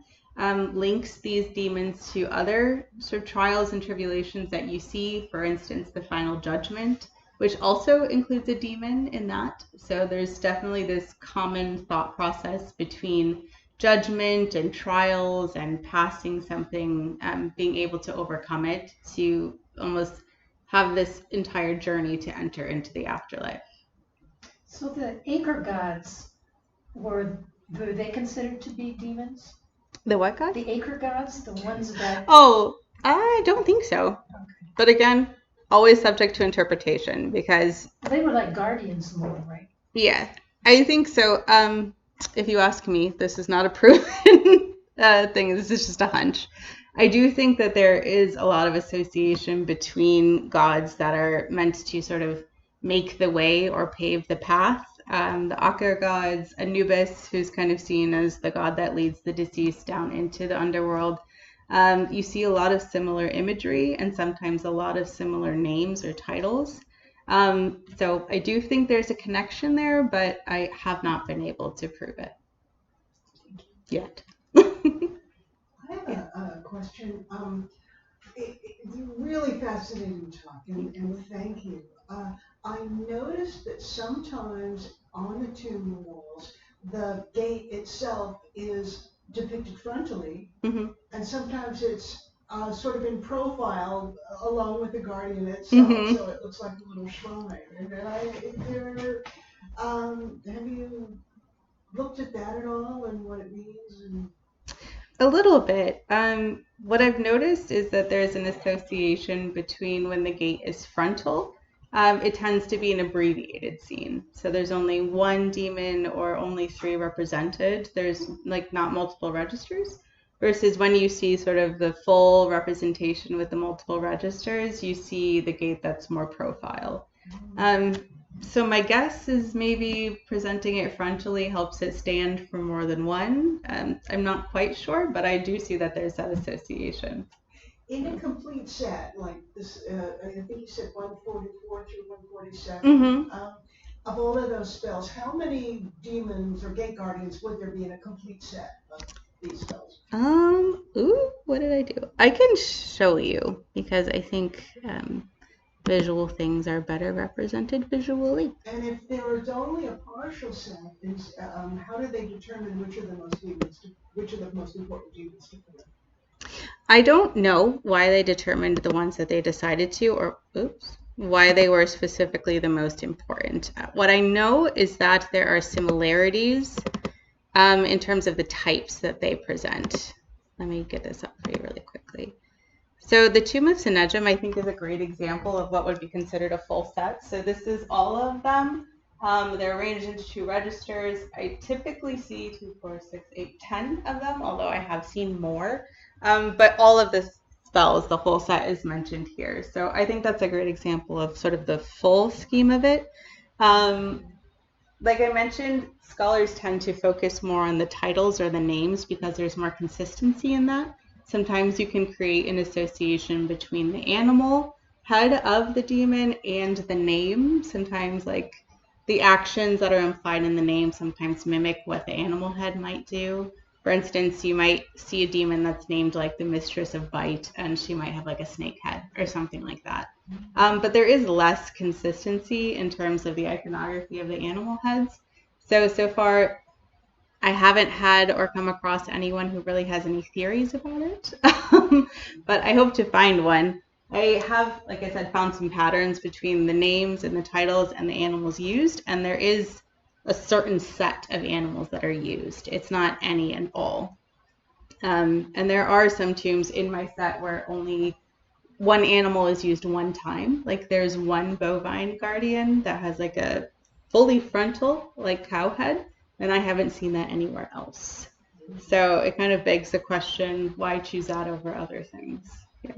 [SPEAKER 1] links these demons to other sort of trials and tribulations that you see, for instance, the final judgment, which also includes a demon in that. So there's definitely this common thought process between judgment and trials and passing something, being able to overcome it, to almost have this entire journey to enter into the afterlife.
[SPEAKER 4] So the acre gods, were they considered to be demons?
[SPEAKER 1] The what god?
[SPEAKER 4] The acre gods, the ones that...
[SPEAKER 1] Oh, I don't think so. Okay. But again, always subject to interpretation, because...
[SPEAKER 4] They were like guardians more, right?
[SPEAKER 1] Yeah, I think so. If you ask me, this is not a proven thing. This is just a hunch. I do think that there is a lot of association between gods that are meant to sort of make the way or pave the path. The Aker gods, Anubis, who's kind of seen as the god that leads the deceased down into the underworld. You see a lot of similar imagery and sometimes a lot of similar names or titles. So I do think there's a connection there, but I have not been able to prove it yet.
[SPEAKER 3] I have a question. It's really fascinating talk, and thank you. I noticed that sometimes on the tomb walls, the gate itself is depicted frontally, and sometimes it's sort of in profile along with the guardian itself, so it looks like a little shrine. And have you looked at that at all and what it means?
[SPEAKER 1] A little bit. What I've noticed is that there's an association between when the gate is frontal. It tends to be an abbreviated scene. So there's only one demon or only 3 represented. There's not multiple registers. Versus when you see sort of the full representation with the multiple registers, you see the gate that's more profile. So my guess is maybe presenting it frontally helps it stand for more than one. I'm not quite sure, but I do see that there's that association.
[SPEAKER 3] In a complete set, like this, I think you said 144 through 147, of all of those spells, how many demons or gate guardians would there be in a complete set of these spells?
[SPEAKER 1] What did I do? I can show you, because I think visual things are better represented visually.
[SPEAKER 3] And if there is only a partial set, how do they determine which are the most important demons to put in?
[SPEAKER 1] I don't know why they determined the ones that they decided to, or why they were specifically the most important. What I know is that there are similarities in terms of the types that they present. Let me get this up for you really quickly. So the Tomb of Sennacherib, I think, is a great example of what would be considered a full set. So this is all of them. They're arranged into 2 registers. I typically see 2, 4, 6, 8, 10 of them, although I have seen more. But all of the spells, the whole set is mentioned here. So I think that's a great example of sort of the full scheme of it. Like I mentioned, scholars tend to focus more on the titles or the names because there's more consistency in that. Sometimes you can create an association between the animal head of the demon and the name. Sometimes like the actions that are implied in the name sometimes mimic what the animal head might do. For instance, you might see a demon that's named like the Mistress of Bite, and she might have like a snake head or something like that. But there is less consistency in terms of the iconography of the animal heads. So far, I haven't had or come across anyone who really has any theories about it, but I hope to find one. I have, like I said, found some patterns between the names and the titles and the animals used, and there is a certain set of animals that are used. It's not any and all. And there are some tombs in my set where only one animal is used one time. Like there's one bovine guardian that has like a fully frontal, like cow head, and I haven't seen that anywhere else. So it kind of begs the question, why choose that over other things? Yeah.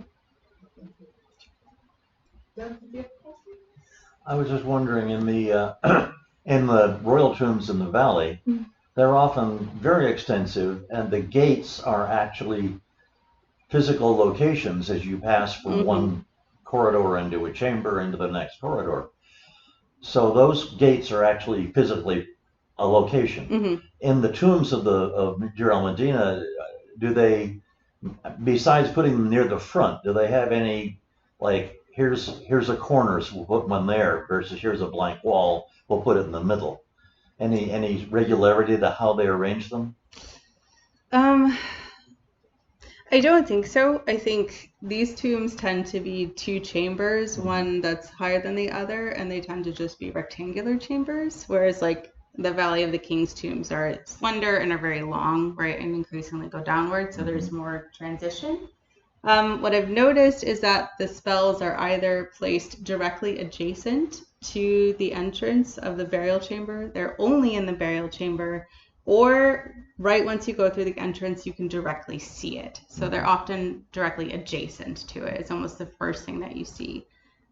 [SPEAKER 2] I was just wondering, in the in the royal tombs in the valley, they're often very extensive, and the gates are actually physical locations as you pass from one corridor into a chamber into the next corridor. So those gates are actually physically a location. In the tombs of Deir el-Medina, do they, besides putting them near the front, do they have any, like, here's a corner, so we'll put one there, versus here's a blank wall, we'll put it in the middle? Any regularity to how they arrange them?
[SPEAKER 1] I don't think so. I think these tombs tend to be 2 chambers, one that's higher than the other, and they tend to just be rectangular chambers, whereas like the Valley of the King's tombs are slender and are very long, right, and increasingly go downward, so there's more transition. What I've noticed is that the spells are either placed directly adjacent to the entrance of the burial chamber, they're only in the burial chamber, or right once you go through the entrance, you can directly see it. So they're often directly adjacent to it. It's almost the first thing that you see.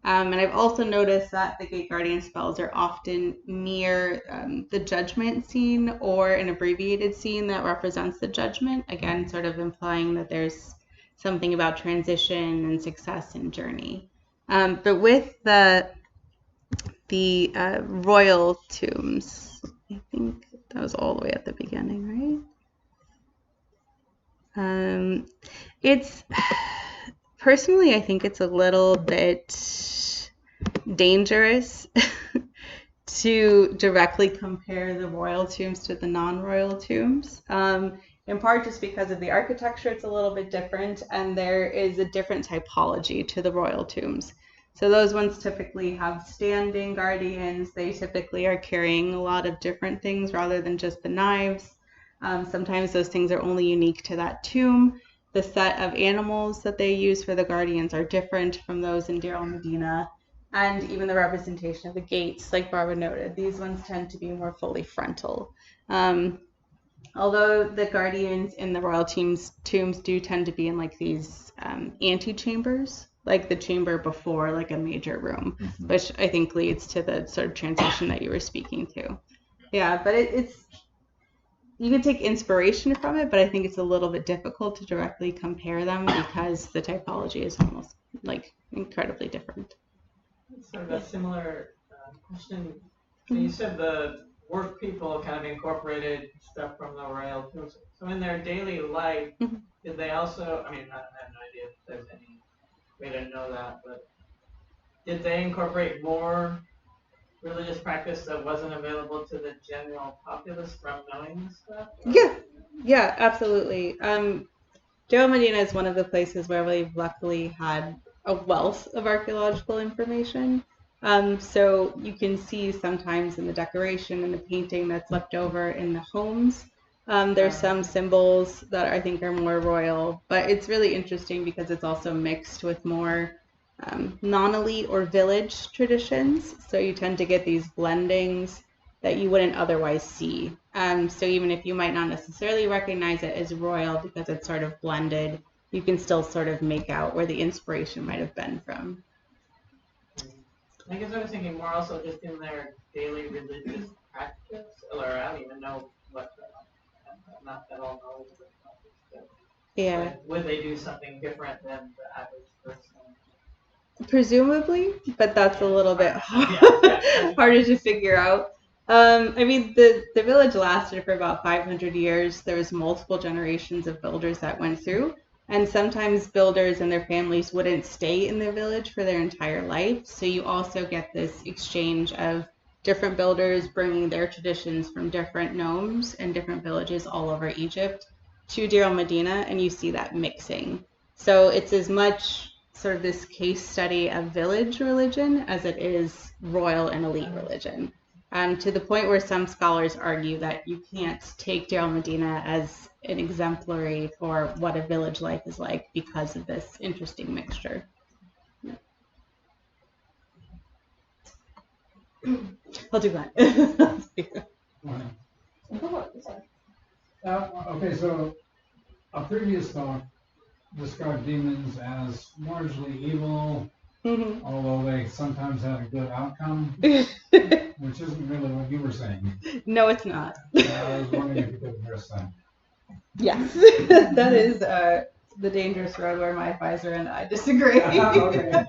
[SPEAKER 1] And I've also noticed that the Gate Guardian spells are often near the judgment scene or an abbreviated scene that represents the judgment, again, sort of implying that there's something about transition and success and journey. But with the royal tombs, I think that was all the way at the beginning, right? It's personally, I think it's a little bit dangerous to directly compare the royal tombs to the non-royal tombs. In part just because of the architecture, it's a little bit different, and there is a different typology to the royal tombs. So those ones typically have standing guardians. They typically are carrying a lot of different things rather than just the knives. Sometimes those things are only unique to that tomb. The set of animals that they use for the guardians are different from those in Deir el-Medina. And even the representation of the gates, like Barbara noted, these ones tend to be more fully frontal. Although the guardians in the royal tombs do tend to be in like these antechambers, like the chamber before like a major room, which I think leads to the sort of transition that you were speaking to. Yeah, but it's you can take inspiration from it, but I think it's a little bit difficult to directly compare them because the typology is almost like incredibly different.
[SPEAKER 5] Sort of a similar question. So you said the work people kind of incorporated stuff from the royal tombs. So in their daily life, did they also, I mean, I have no idea if there's any way to know that, but did they incorporate more religious practice that wasn't available to the general populace from knowing this stuff?
[SPEAKER 1] Yeah, absolutely. Deir el-Medina is one of the places where we've luckily had a wealth of archaeological information. So you can see sometimes in the decoration and the painting that's left over in the homes There's some symbols that I think are more royal, but it's really interesting because it's also mixed with more non-elite or village traditions. So you tend to get these blendings that you wouldn't otherwise see. So even if you might not necessarily recognize it as royal because it's sort of blended, you can still sort of make out where the inspiration might have been from.
[SPEAKER 5] I guess I was thinking more also just in their daily religious practice, or I don't even know what, I'm not at all knowledgeable about this, but
[SPEAKER 1] Yeah.
[SPEAKER 5] would they do something different than the average person?
[SPEAKER 1] Presumably, but that's a little bit
[SPEAKER 5] Yeah.
[SPEAKER 1] harder to figure out. I mean, the village lasted for about 500 years. There was multiple generations of builders that went through, and sometimes builders and their families wouldn't stay in the village for their entire life. So you also get this exchange of different builders bringing their traditions from different nomes and different villages all over Egypt to Deir el-Medina, and you see that mixing. So it's as much sort of this case study of village religion as it is royal and elite religion. To the point where some scholars argue that you can't take Deir el-Medina as an exemplary for what a village life is like because of this interesting mixture. Yeah. I'll do that.
[SPEAKER 6] Okay, so a previous talk described demons as largely evil, although they sometimes had a good outcome, which isn't really what you were saying.
[SPEAKER 1] No, it's not.
[SPEAKER 6] I was wondering if you could address that.
[SPEAKER 1] Yes, that is the dangerous road where my advisor and I disagree.
[SPEAKER 6] Okay.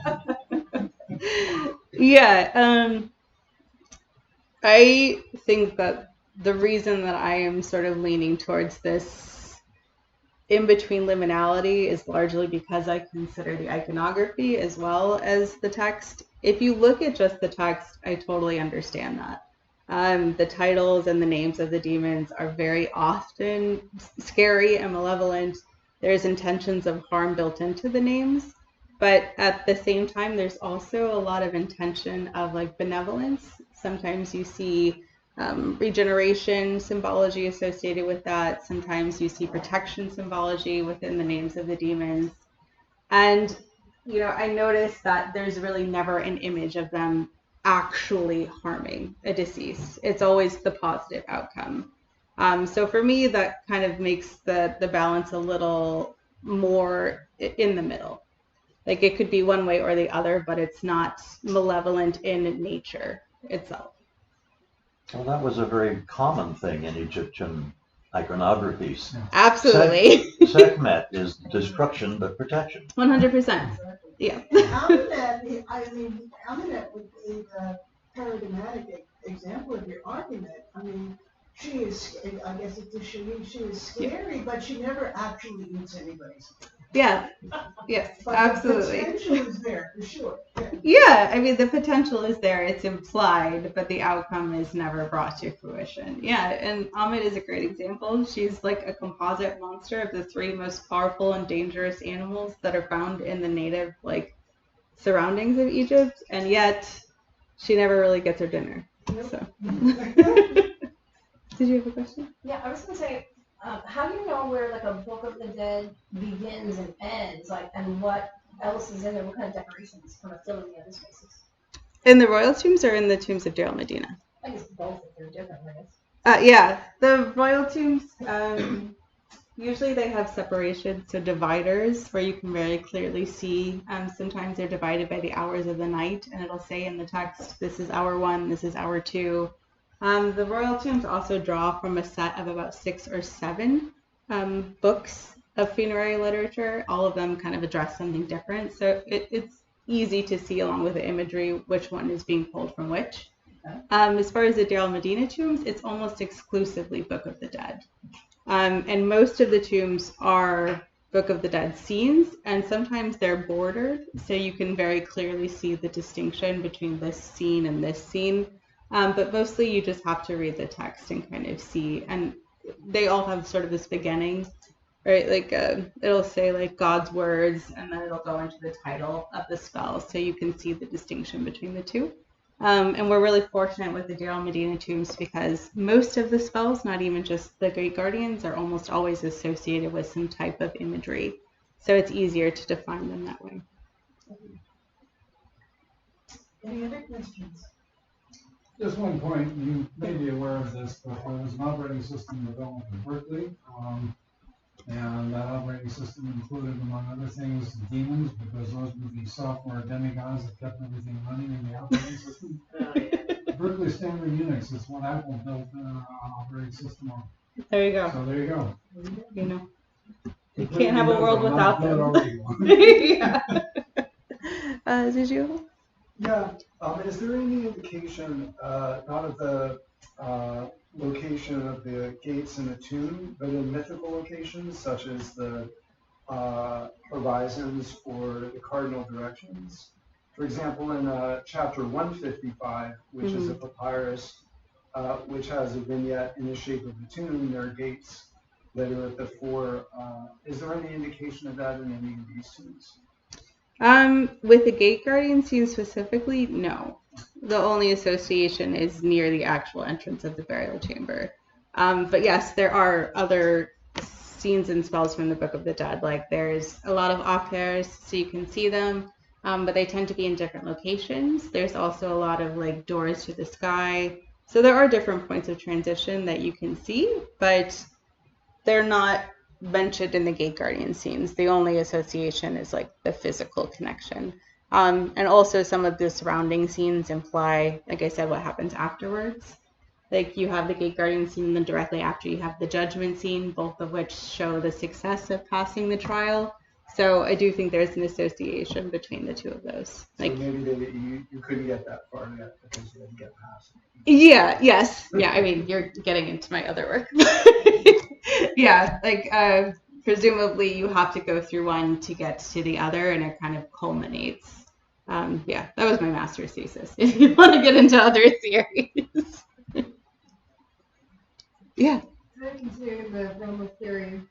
[SPEAKER 1] Yeah, I think that the reason that I am sort of leaning towards this in-between liminality is largely because I consider the iconography as well as the text. If you look at just the text, I totally understand that. The titles and the names of the demons are very often scary and malevolent. There's intentions of harm built into the names, but at the same time, there's also a lot of intention of like benevolence. Sometimes you see regeneration symbology associated with that. Sometimes you see protection symbology within the names of the demons. And, you know, I noticed that there's really never an image of them actually harming a deceased. It's always the positive outcome. So for me, that kind of makes the balance a little more in the middle. Like it could be one way or the other, but it's not malevolent in nature itself.
[SPEAKER 2] Well, that was a very common thing in Egyptian iconographies.
[SPEAKER 1] Absolutely.
[SPEAKER 2] Sekhmet is destruction but protection.
[SPEAKER 1] 100%. Yeah.
[SPEAKER 3] Amenet would be the paradigmatic example of your argument. I mean, she is, I guess it's a she is scary, but she never actually eats anybody's.
[SPEAKER 1] Yeah. Yes,
[SPEAKER 3] but
[SPEAKER 1] absolutely.
[SPEAKER 3] The potential is there, for sure.
[SPEAKER 1] Yeah, I mean, the potential is there. It's implied, but the outcome is never brought to fruition. Yeah, and Ammit is a great example. She's like a composite monster of the three most powerful and dangerous animals that are found in the native, like, surroundings of Egypt, and yet she never really gets her dinner. Nope. So. Did you have a question?
[SPEAKER 7] Yeah, I was going to say, how do you know where like a Book of the Dead begins and ends, like, and what else is in there? What kind of decorations kind of fill in the other spaces?
[SPEAKER 1] In the royal tombs or in the tombs of Deir el-Medina?
[SPEAKER 7] I guess both, if they're different, I guess.
[SPEAKER 1] Yeah, the royal tombs, usually they have separation, so dividers where you can very clearly see. Sometimes they're divided by the hours of the night, and it'll say in the text, this is hour 1, this is hour 2. The royal tombs also draw from a set of about 6 or 7 books of funerary literature. All of them kind of address something different, so it's easy to see along with the imagery which one is being pulled from which. As far as the Deir el-Medina tombs, it's almost exclusively Book of the Dead. And most of the tombs are Book of the Dead scenes, and sometimes they're bordered, so you can very clearly see the distinction between this scene and this scene. But mostly you just have to read the text and kind of see, and they all have sort of this beginning, right? Like it'll say like God's words, and then it'll go into the title of the spell, so you can see the distinction between the two. And we're really fortunate with the Deir el-Medina tombs because most of the spells, not even just the Great Guardians, are almost always associated with some type of imagery. So it's easier to define them that way.
[SPEAKER 3] Any other questions?
[SPEAKER 6] Just one point, you may be aware of this, but there was an operating system developed in Berkeley, and that operating system included, among other things, demons, because those were the software demigods that kept everything running in the operating system. Berkeley Standard Unix is what Apple built an operating system on.
[SPEAKER 1] There you go.
[SPEAKER 6] So there you go.
[SPEAKER 1] You know, you can't have a world without them.
[SPEAKER 6] Yeah.
[SPEAKER 1] Yeah. Did you?
[SPEAKER 8] Yeah, is there any indication, not of the location of the gates in the tomb, but in mythical locations such as the horizons or the cardinal directions? For example, in chapter 155, which is a papyrus, which has a vignette in the shape of a tomb, there are gates that are at the fore. Is there any indication of that in any of these tombs?
[SPEAKER 1] With the Gate Guardian scene specifically, no. The only association is near the actual entrance of the burial chamber. But yes, there are other scenes and spells from the Book of the Dead. Like there's a lot of off-airs, so you can see them, but they tend to be in different locations. There's also a lot of like doors to the sky. So there are different points of transition that you can see, but they're not mentioned in the Gate Guardian scenes. The only association is like the physical connection. And also some of the surrounding scenes imply, like I said, what happens afterwards. Like you have the Gate Guardian scene, and then directly after you have the judgment scene, both of which show the success of passing the trial. So I do think there's an association between the two of those. Like,
[SPEAKER 8] so maybe you couldn't get that far yet because you didn't get past it.
[SPEAKER 1] Yeah, yes. Yeah, I mean, you're getting into my other work. Yeah, like presumably you have to go through one to get to the other, and it kind of culminates. Yeah, that was my master's thesis. If you want to get into other theories. Yeah.
[SPEAKER 7] Kind of continuing in the realm of theory,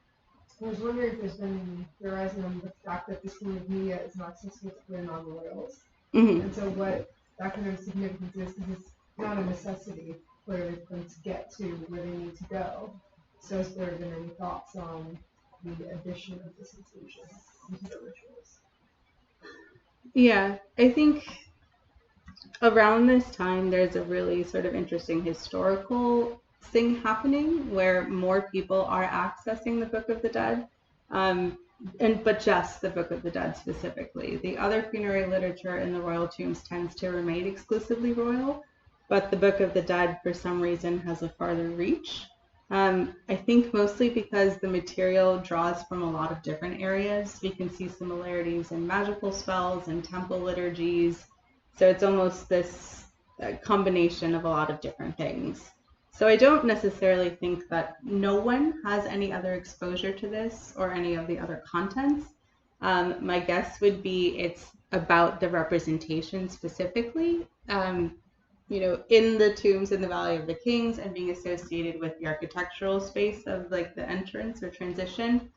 [SPEAKER 7] I was wondering if there's been any theorizing on the fact that this kind of media is not accessible to the non-royals.
[SPEAKER 1] Mm-hmm.
[SPEAKER 7] And so what that kind of significance is, because it's not a necessity clearly for them to get to where they need to go. So has there been any thoughts on the addition of this inclusion into the rituals?
[SPEAKER 1] Yeah, I think around this time there's a really sort of interesting historical thing happening where more people are accessing the Book of the Dead, but just the Book of the Dead specifically. The other funerary literature in the royal tombs tends to remain exclusively royal, but the Book of the Dead for some reason has a farther reach. I think mostly because the material draws from a lot of different areas. We can see similarities in magical spells and temple liturgies. So it's almost this combination of a lot of different things. So I don't necessarily think that no one has any other exposure to this or any of the other contents. My guess would be it's about the representation specifically. In the tombs in the Valley of the Kings and being associated with the architectural space of like the entrance or transition,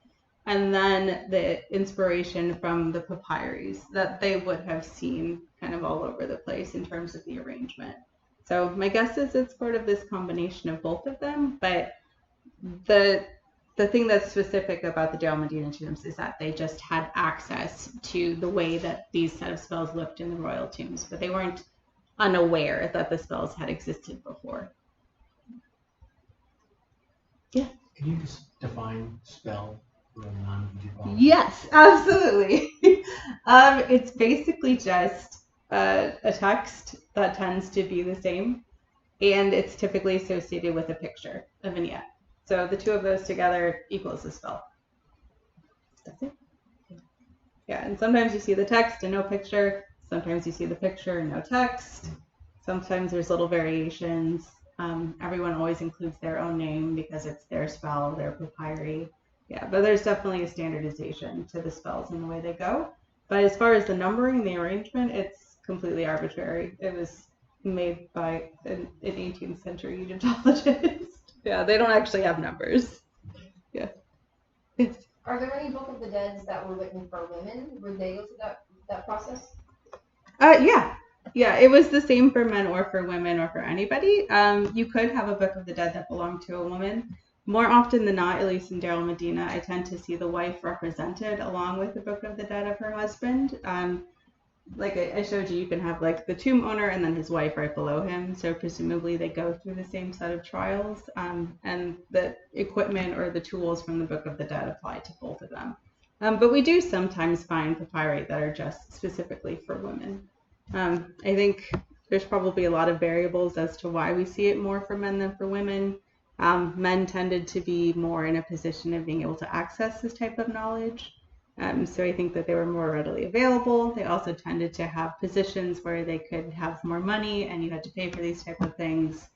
[SPEAKER 1] and then the inspiration from the papyri that they would have seen kind of all over the place in terms of the arrangement. So my guess is it's part of this combination of both of them, but the thing that's specific about the Deir el-Medina tombs is that they just had access to the way that these set of spells looked in the royal tombs, but they weren't unaware that the spells had existed before. Yeah.
[SPEAKER 9] Can you just define spell for a non-Egyptologist?
[SPEAKER 1] Yes, absolutely. It's basically just a text that tends to be the same, and it's typically associated with a picture, a vignette. So the two of those together equals a spell. That's it. Yeah, and sometimes you see the text and no picture. Sometimes you see the picture and no text. Sometimes there's little variations. Everyone always includes their own name because it's their spell, their papyri. Yeah, but there's definitely a standardization to the spells and the way they go. But as far as the numbering, the arrangement, it's completely arbitrary. It was made by an 18th century Egyptologist. Yeah, they don't actually have numbers. Yeah.
[SPEAKER 7] Are there any Book of the Deads that were written for women? Would they go through that process?
[SPEAKER 1] Yeah. Yeah, it was the same for men or for women or for anybody. You could have a Book of the Dead that belonged to a woman. More often than not, at least in Deir el-Medina, I tend to see the wife represented along with the Book of the Dead of her husband. Like I showed you, you can have like the tomb owner and then his wife right below him. So presumably they go through the same set of trials, and the equipment or the tools from the Book of the Dead apply to both of them. But we do sometimes find papyri that are just specifically for women. I think there's probably a lot of variables as to why we see it more for men than for women. Men tended to be more in a position of being able to access this type of knowledge. So I think that they were more readily available. They also tended to have positions where they could have more money and you had to pay for these type of things.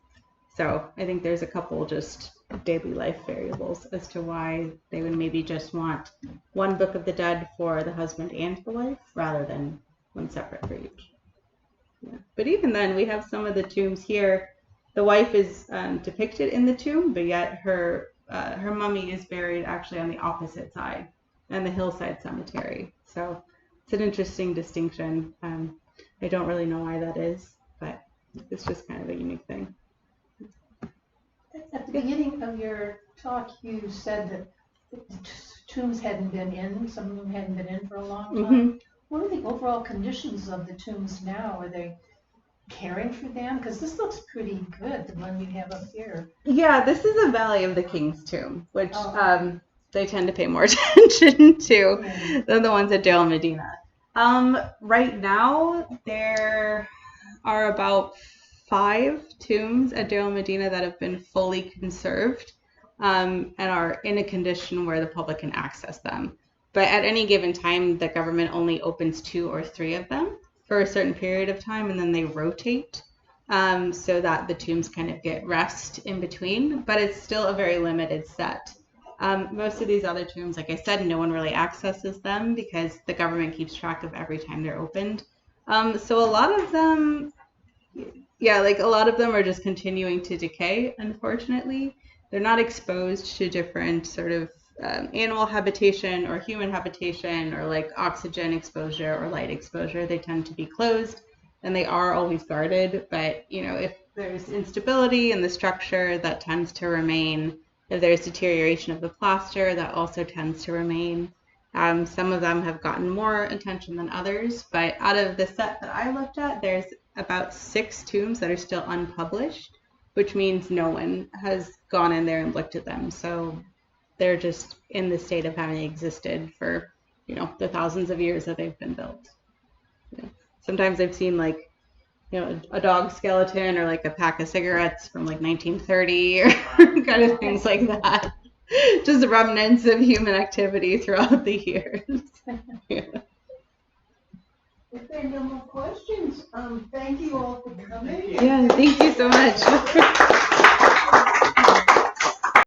[SPEAKER 1] So I think there's a couple just daily life variables as to why they would maybe just want one Book of the Dead for the husband and the wife rather than one separate for each. Yeah. But even then, we have some of the tombs here. The wife is depicted in the tomb, but yet her mummy is buried actually on the opposite side, and the hillside cemetery. So it's an interesting distinction. I don't really know why that is, but it's just kind of a unique thing.
[SPEAKER 4] At the beginning of your talk, you said that the tombs hadn't been in, some of them hadn't been in for a long time.
[SPEAKER 1] Mm-hmm.
[SPEAKER 4] What are the overall conditions of the tombs now? Are they caring for them? Because this looks pretty good, the one you have up here.
[SPEAKER 1] Yeah, this is a Valley of the King's tomb, which they tend to pay more attention to than the ones at Deir el-Medina. Right now, there are about 5 tombs at Deir el-Medina that have been fully conserved and are in a condition where the public can access them. But at any given time, the government only opens 2 or 3 of them for a certain period of time, and then they rotate so that the tombs kind of get rest in between. But it's still a very limited set. Most of these other tombs, like I said, no one really accesses them because the government keeps track of every time they're opened. So a lot of them, a lot of them are just continuing to decay, unfortunately. They're not exposed to different sort of animal habitation or human habitation or like oxygen exposure or light exposure. They tend to be closed and they are always guarded. But, if there's instability in the structure, that tends to remain. If there's deterioration of the plaster, that also tends to remain. Some of them have gotten more attention than others, but out of the set that I looked at, there's about 6 tombs that are still unpublished, which means no one has gone in there and looked at them. So they're just in the state of having existed for, the thousands of years that they've been built. Sometimes I've seen a dog skeleton or like a pack of cigarettes from like 1930 or kind of things like that. Just remnants of human activity throughout the years. Yeah.
[SPEAKER 3] If there are no more questions, thank you all for coming.
[SPEAKER 1] Yeah, thank you so much.